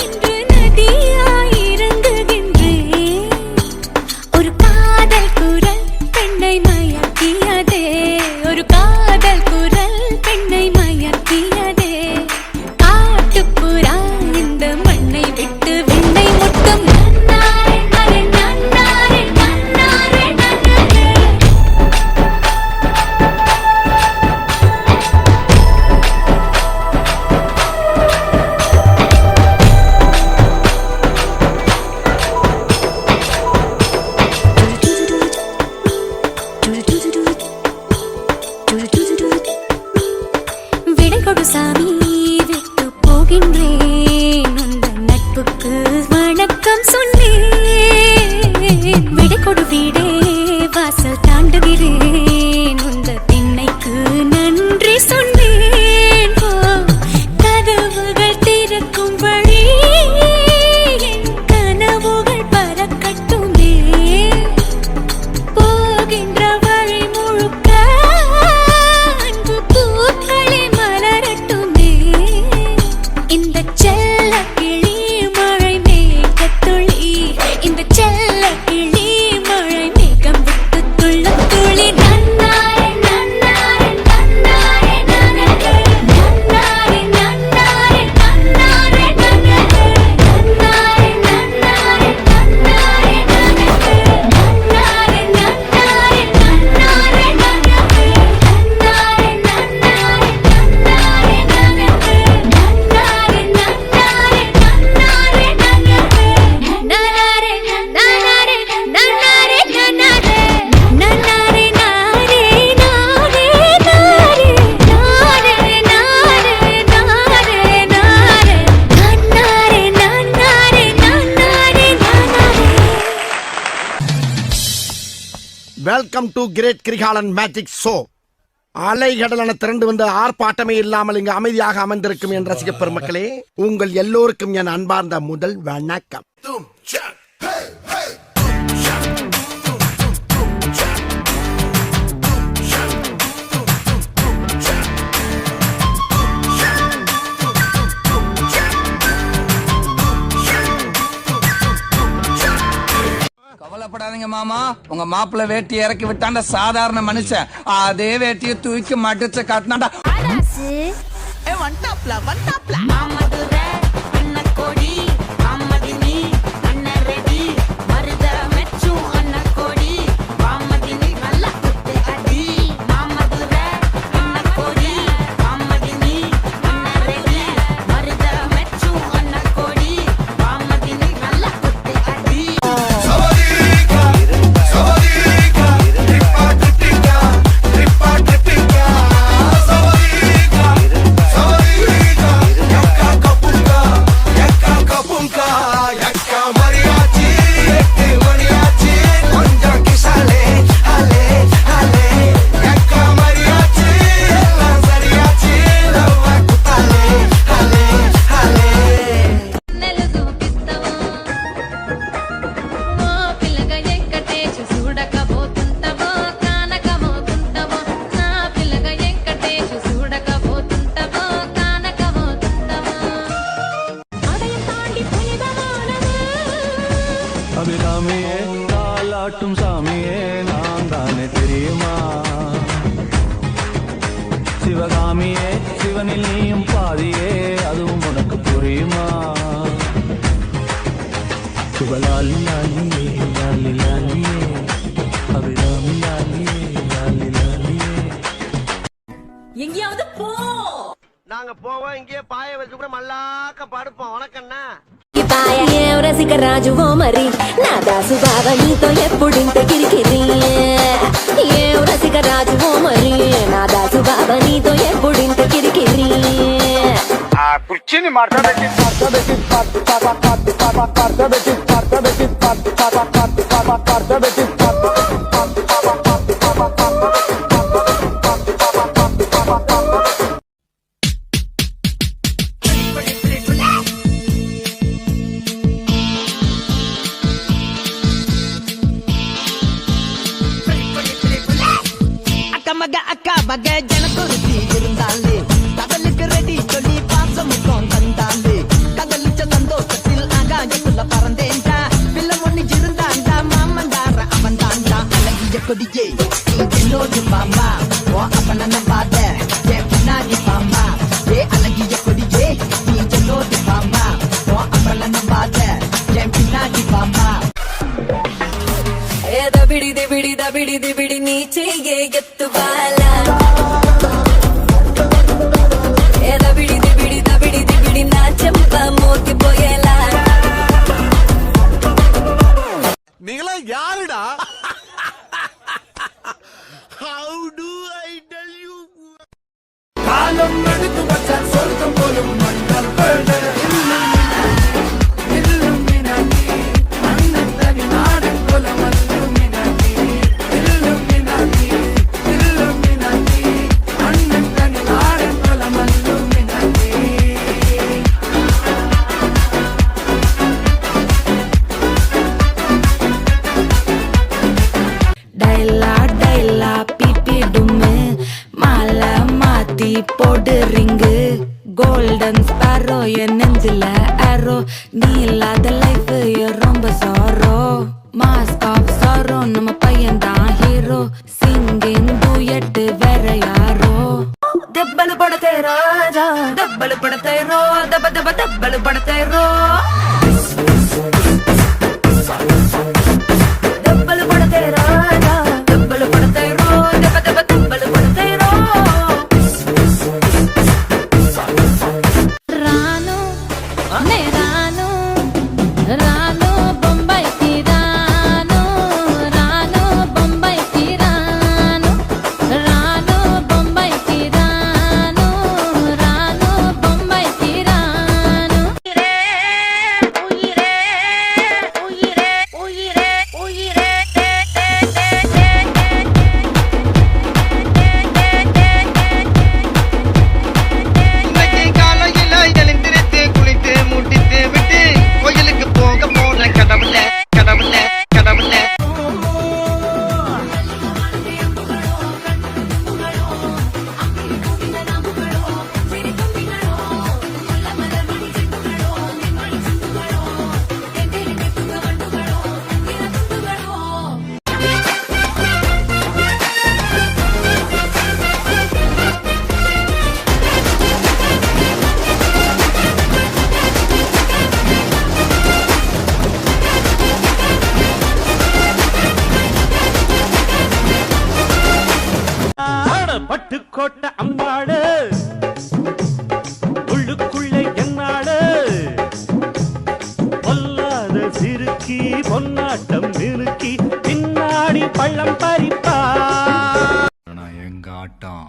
இன்று நதியாய் இறங்குகின்றேன். ஒரு காதல் குரல் பெண்ணை மயக்கியதே, ஒரு காதல் குரல் பெண்ணை மயக்கியதே. காட்டுப்புறா இந்த மண்ணை விட்டு விண்ணை முட்டும். நன்னாரே நன்னாரே நன்னாரே நன்னாரே நன்னாரே. விடை கொடு சாமி, விட்டு போகின்றேன். உந்தன் நட்புக்கு வணக்கம் சொன்னேன். விடை கொடு வீடே, வாசல் தாண்டுகிறேன். உந்த திண்ணைக்கு நன்றி சொன்னேன். ஓ, கதவுகள் திறக்கும் வழி, என் கனவுகள் பறக்கட்டுமே. போகின்ற வழி முழுக்க அன்பு பூக்களே மலரட்டுமே. இந்த செல்ல கிளி மழை மேகத்துளி, இந்த செல்ல கிளி மழை மேகம் விட்டு துள்ள துளி. நன்னாரே நன்னாரே நன்னாரே நன்னாரே நன்னாரே நன்னாரே நன்னாரே நன்னாரே நன்னாரே நன்னாரே நன்னாரே நன்னாரே நன்னாரே நன்னாரே நன்னாரே நன்னாரே welcome to great Kirikalan magic show. அலைகடலான திரண்டு வந்து ஆர்ப்பாட்டமே இல்லாமல் இங்கு அமைதியாக அமர்ந்திருக்கும் என் ரசிக பெருமக்களே, உங்கள் எல்லோருக்கும் என் அன்பார்ந்த முதல் வணக்கம். கவலைப்படாதீங்க மாமா, உங்க மாப்பிள்ள வேட்டி இறக்கி விட்டாண்ட சாதாரண மனுஷன் அதே வேட்டியை தூக்கி மடிச்சு காட்டினாண்டா. நாங்க போவோம் இங்கே பாய வச்சு கூட மல்லாக்க படுப்போம். வணக்கம்ண்ணா. రసిక రాజు ఓ మరి నా దాసు బాబా నీతో ఎప్పుడింత కిరికిరి ఏ రసిక రాజు ఓ మరి నా దాసు బాబా నీతో ఎప్పుడింత కిరికిరి కుర్చీని మాట్లాడబెట్టి அக்கா மக ஜனக்குருத்தி இருந்தாலே கடலுக்கு ரெடி சொல்லி பாசமுக்கம் தந்தாலே கடலிச்ச சந்தோஷத்தில் ஆகாயத்துள்ள பறந்தேன்டா பிள்ளை ஒண்ணு இருந்தாண்டா மாமந்தார அவன் தாண்டா அழகிய கொடியே என்னோடு மாமா ஓ அப்பன பாத என் பின்னாடி மாமா ஏ அழகிய கொடியே நீ என்னோடு மாமா ஓ அப்பன பாத என் பின்னாடி மாமா దబిడి దిబిడి దబిడి దిబిడి నీ చెయ్యే ఎత్తువాలా దబిడి దిబిడి దబిడి దిబిడి నా చెంప మోగిపోయేలా நீங்களா யாருடா? How do I tell you? காலம் எடுத்து வச்சால் சொர்க்கம் போலும் மண்டல் பேடு கோல்டன் ஸ்பாரோ என் நெஞ்சில ஆரோ நீ இல்லாத லைஃப் ரொம்ப சாரோ மாஸ்க் ஆஃப் சாரோ நம்ம பையன் தான் ஹீரோ சிங்கிங் டூயட் வேற யாரோ దెబ్బలు పడతాయి రాజా దెబ్బలు పడతాయి రో దెబ్బ దెబ్బ దెబ్బలు పడతాయి రో దెబ్బలు పడతాయి రాజా దెబ్బలు పడతాయి రో దెబ్బ దెబ్బ దెబ్బలు పడతాయి రో రాను నే రాను రాను బొంబాయికి రాను రాను బొంబాయికి రాను రాను బొంబాయికి రాను రాను బొంబాయికి రాను ఉయిరే ఉయిరే ఉయిరే ఉయిరే இன்னைக்கு காலையில எழுந்திருத்து குளித்து முட்டித்து விட்டு கோயிலுக்கு போக போற கடவுளே கடவுளே கடவுளே பட்டுக்கோட்டை அம்மாடு உள்ளுக்குள்ளே என்னாடு பொல்லாத சிறுக்கி பொன்னாட்டம் நிறுக்கி பின்னாடி பள்ளம் பறிப்பா. எங்க ஆட்டம்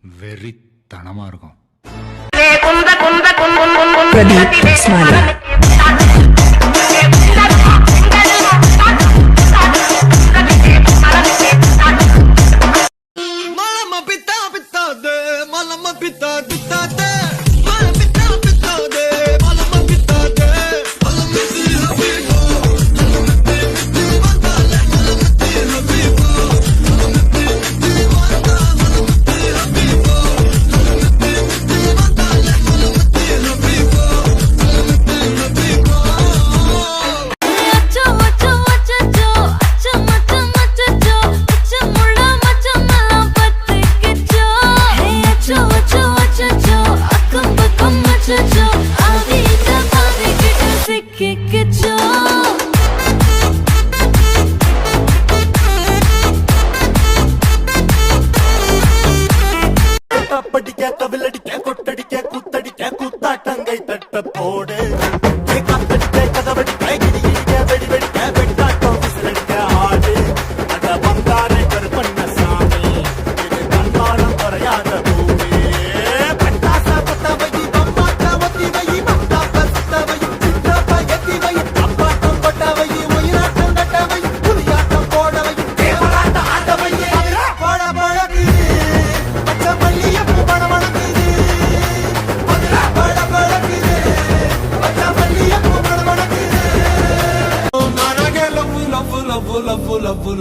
வெறித்தனமா இருக்கும். பிரதீப் ஸ்மாரக்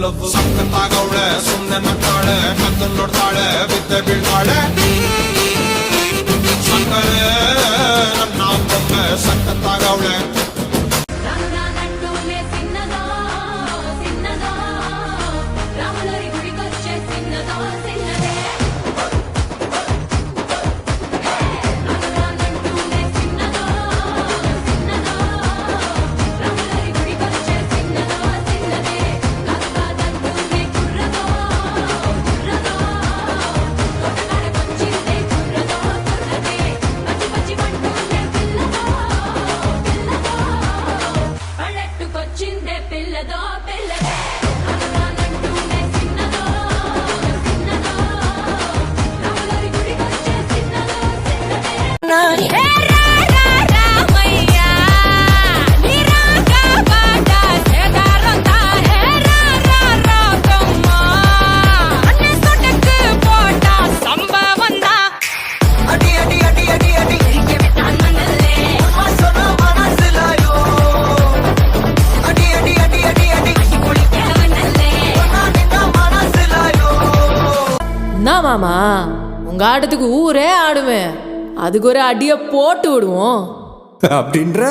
ಲವ್ ಸಕ್ಕತ್ತಾಗವಳೆ ಸುಮ್ನೆ ನಕ್ಕಾಳೆ ಕದ್ದು ನೋಡ್ತಾಳೆ ಬಿದ್ದೆ ಬೀಳ್ತಾಳೆ ಸಕ್ಕರೆ ನನ್ನ ಬೊಮ್ಮೆ ಸಕ್ಕತ್ತಾಗವಳೆ மாமா உங்க ஆட்டத்துக்கு ஊரே ஆடுவேன், அதுக்கு ஒரு அடிய போட்டு விடுவோம் அப்படின்ற.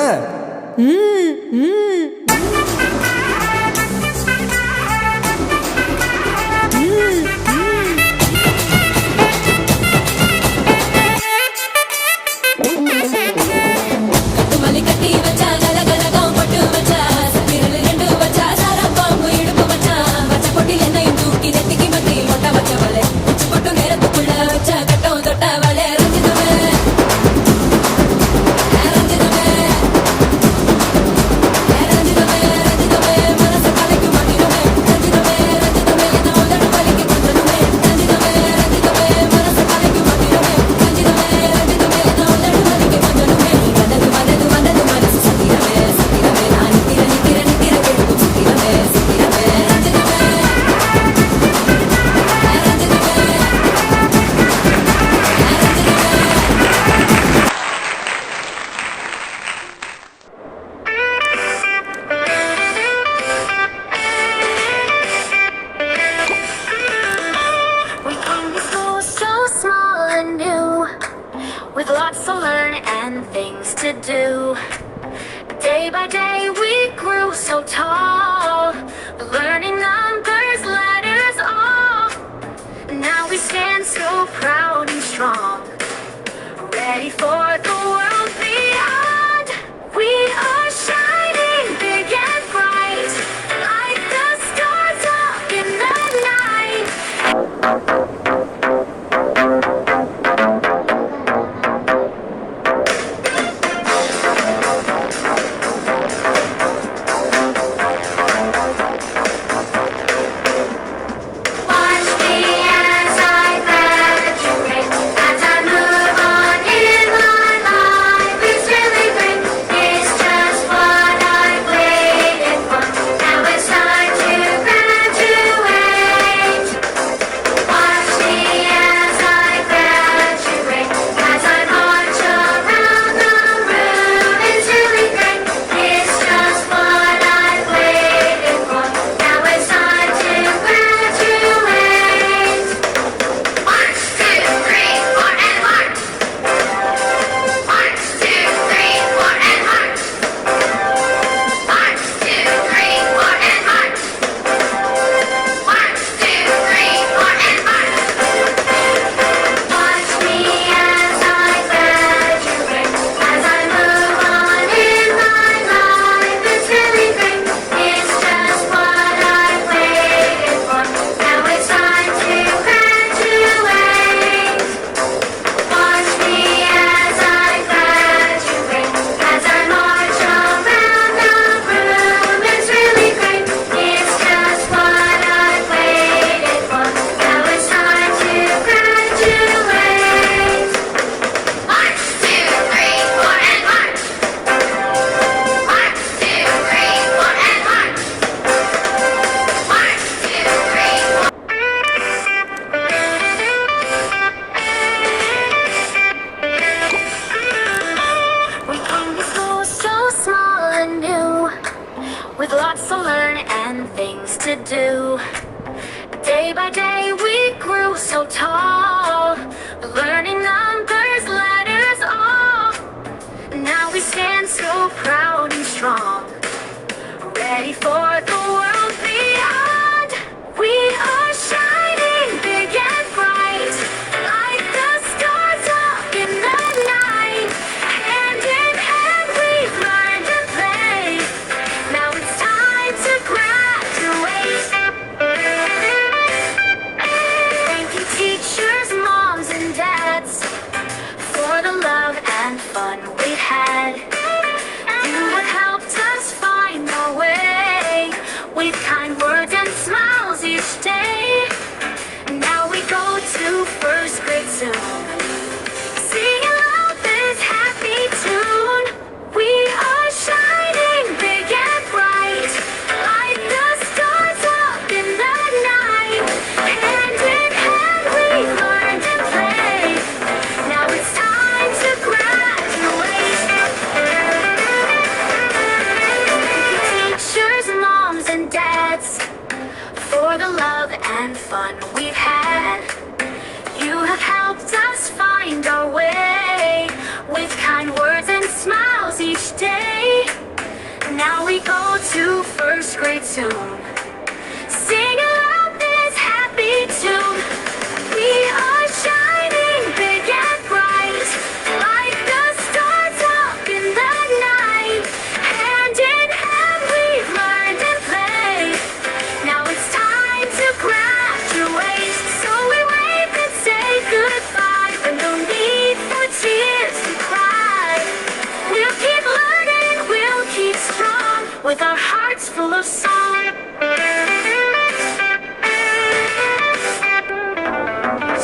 With lots to learn and things to do. Day by day we grew so tall, learning numbers, letters, all. Now we stand so proud and strong, ready for the world beyond. We are shining big and bright, like the stars up in the night. As I move on in my life, it's really great. It's just first grade soon. Sing out this happy tune. We are shining big and bright, like the stars up in the night. Hand in hand we learned and played. Now it's time to graduate. Teachers, moms, and dads, for the love and fun we've had. You have helped us find our way, with kind words and smiles each day. Now we go to first grade soon. Sing out this happy tune. We are shining big and bright, like the stars up in the night. Hand in hand we've learned and played. Now it's time to graduate. So we wave and say goodbye, but no need for tears to cry. We'll keep learning, we'll keep strong, with our hearts full of song.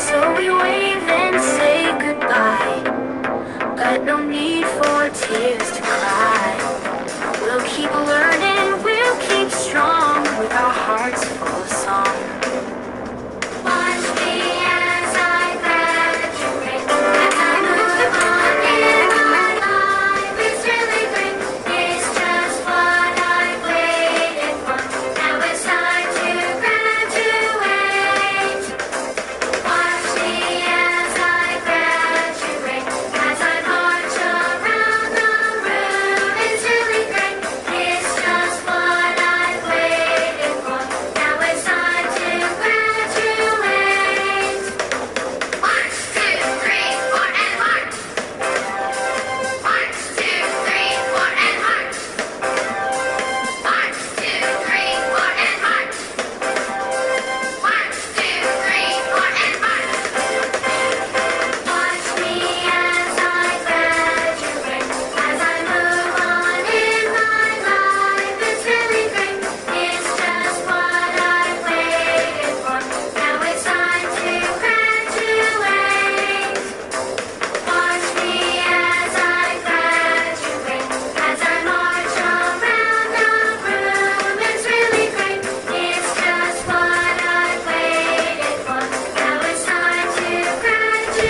So we wave and say goodbye, but no need for tears to cry. We'll keep learning, we'll keep strong, with our hearts full of song. Watch me as I graduate, as I move on in my life. It's really great, it's just what I waited for. Now it's time to graduate. Watch me as I graduate, as I march around the room. It's really great, it's just what I waited for. Now it's time to graduate. 1, 2, 3, 4, and march. 1, 2, 3, 4, and march. 1, 2, 3, 4, and march. 1, 2, 3, 4, and march. Watch me as I graduate, as I move on in my life. It's really great, it's just what I waited for. Now it's time to graduate. Watch me as I graduate, as I march around the room. It's really great, it's just what I waited for. Now it's time to graduate.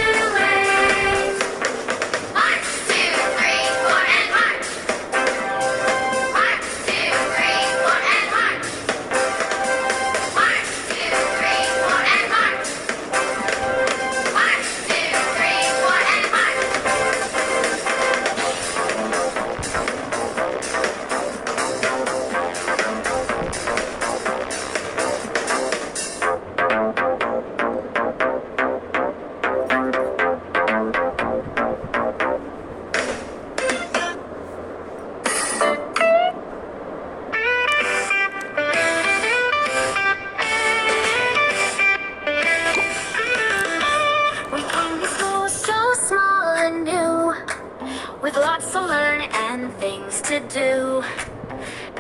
1, 2, 3, 4, and march. 1, 2, 3, 4, and march. 1, 2, 3, 4, and march. 1, 2, 3, 4, and march. We came to school so small and new, with lots to learn and things to do.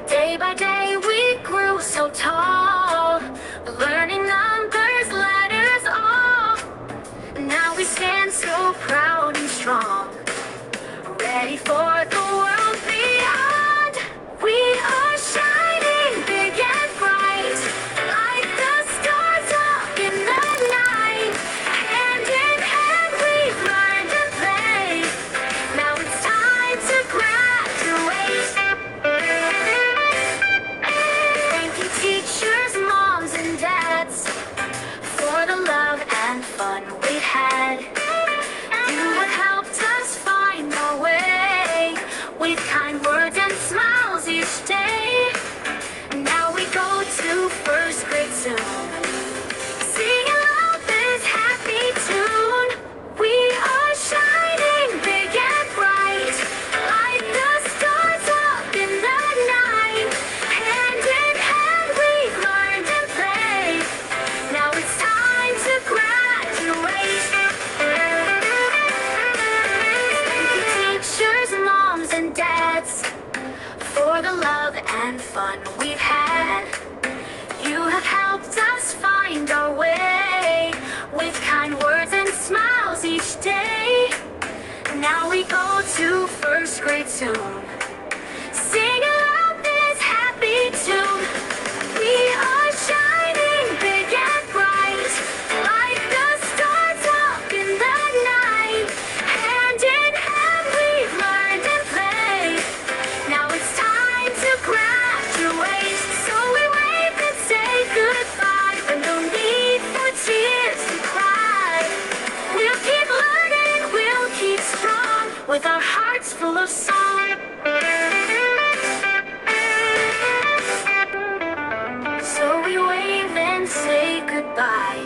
Day by day we grew so tall, learning numbers, letters, all. Now we stand so proud and strong, ready for the world beyond. We are shining big and bright, like the stars up in the night. Hand in hand we've learned and played. Now it's time to graduate. Thank you, teachers, moms, and dads, for the love and fun we've had. You have helped us find our way, with kind words and smiles each day. Now we go to first grade soon. Sing out this happy tune. We are shining big and bright, like the stars up in the night. Hand in hand we've learned and played. Now it's time to graduate. each day. Now we go to first grade soon. Sing along this happy tune. We are shining big and bright, like the stars up in the night. Hand in hand we've learned and played. Now it's time to graduate, so we wave and say goodbye, but no need for tears to cry. We'll keep learning, we'll keep strong, with our hearts full of song. So we wave and say goodbye,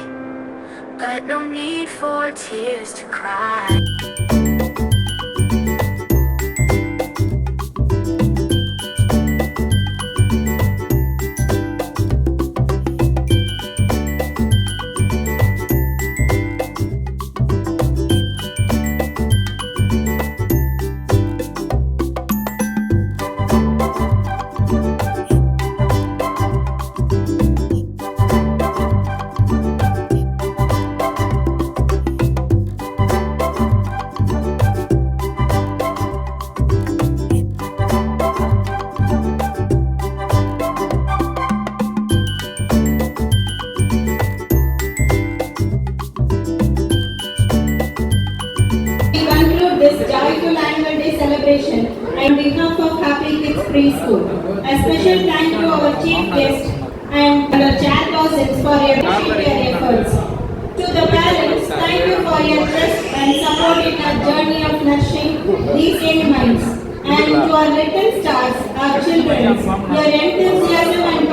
but no need for tears to cry. We conclude this joyful annual day celebration on behalf of Happy Kids Preschool. A special thank you to our chief guest and our chairpersons for your efforts. To the parents, thank you for your trust and support in our journey of nurturing these young minds. And to our little stars, our children, your enthusiasm and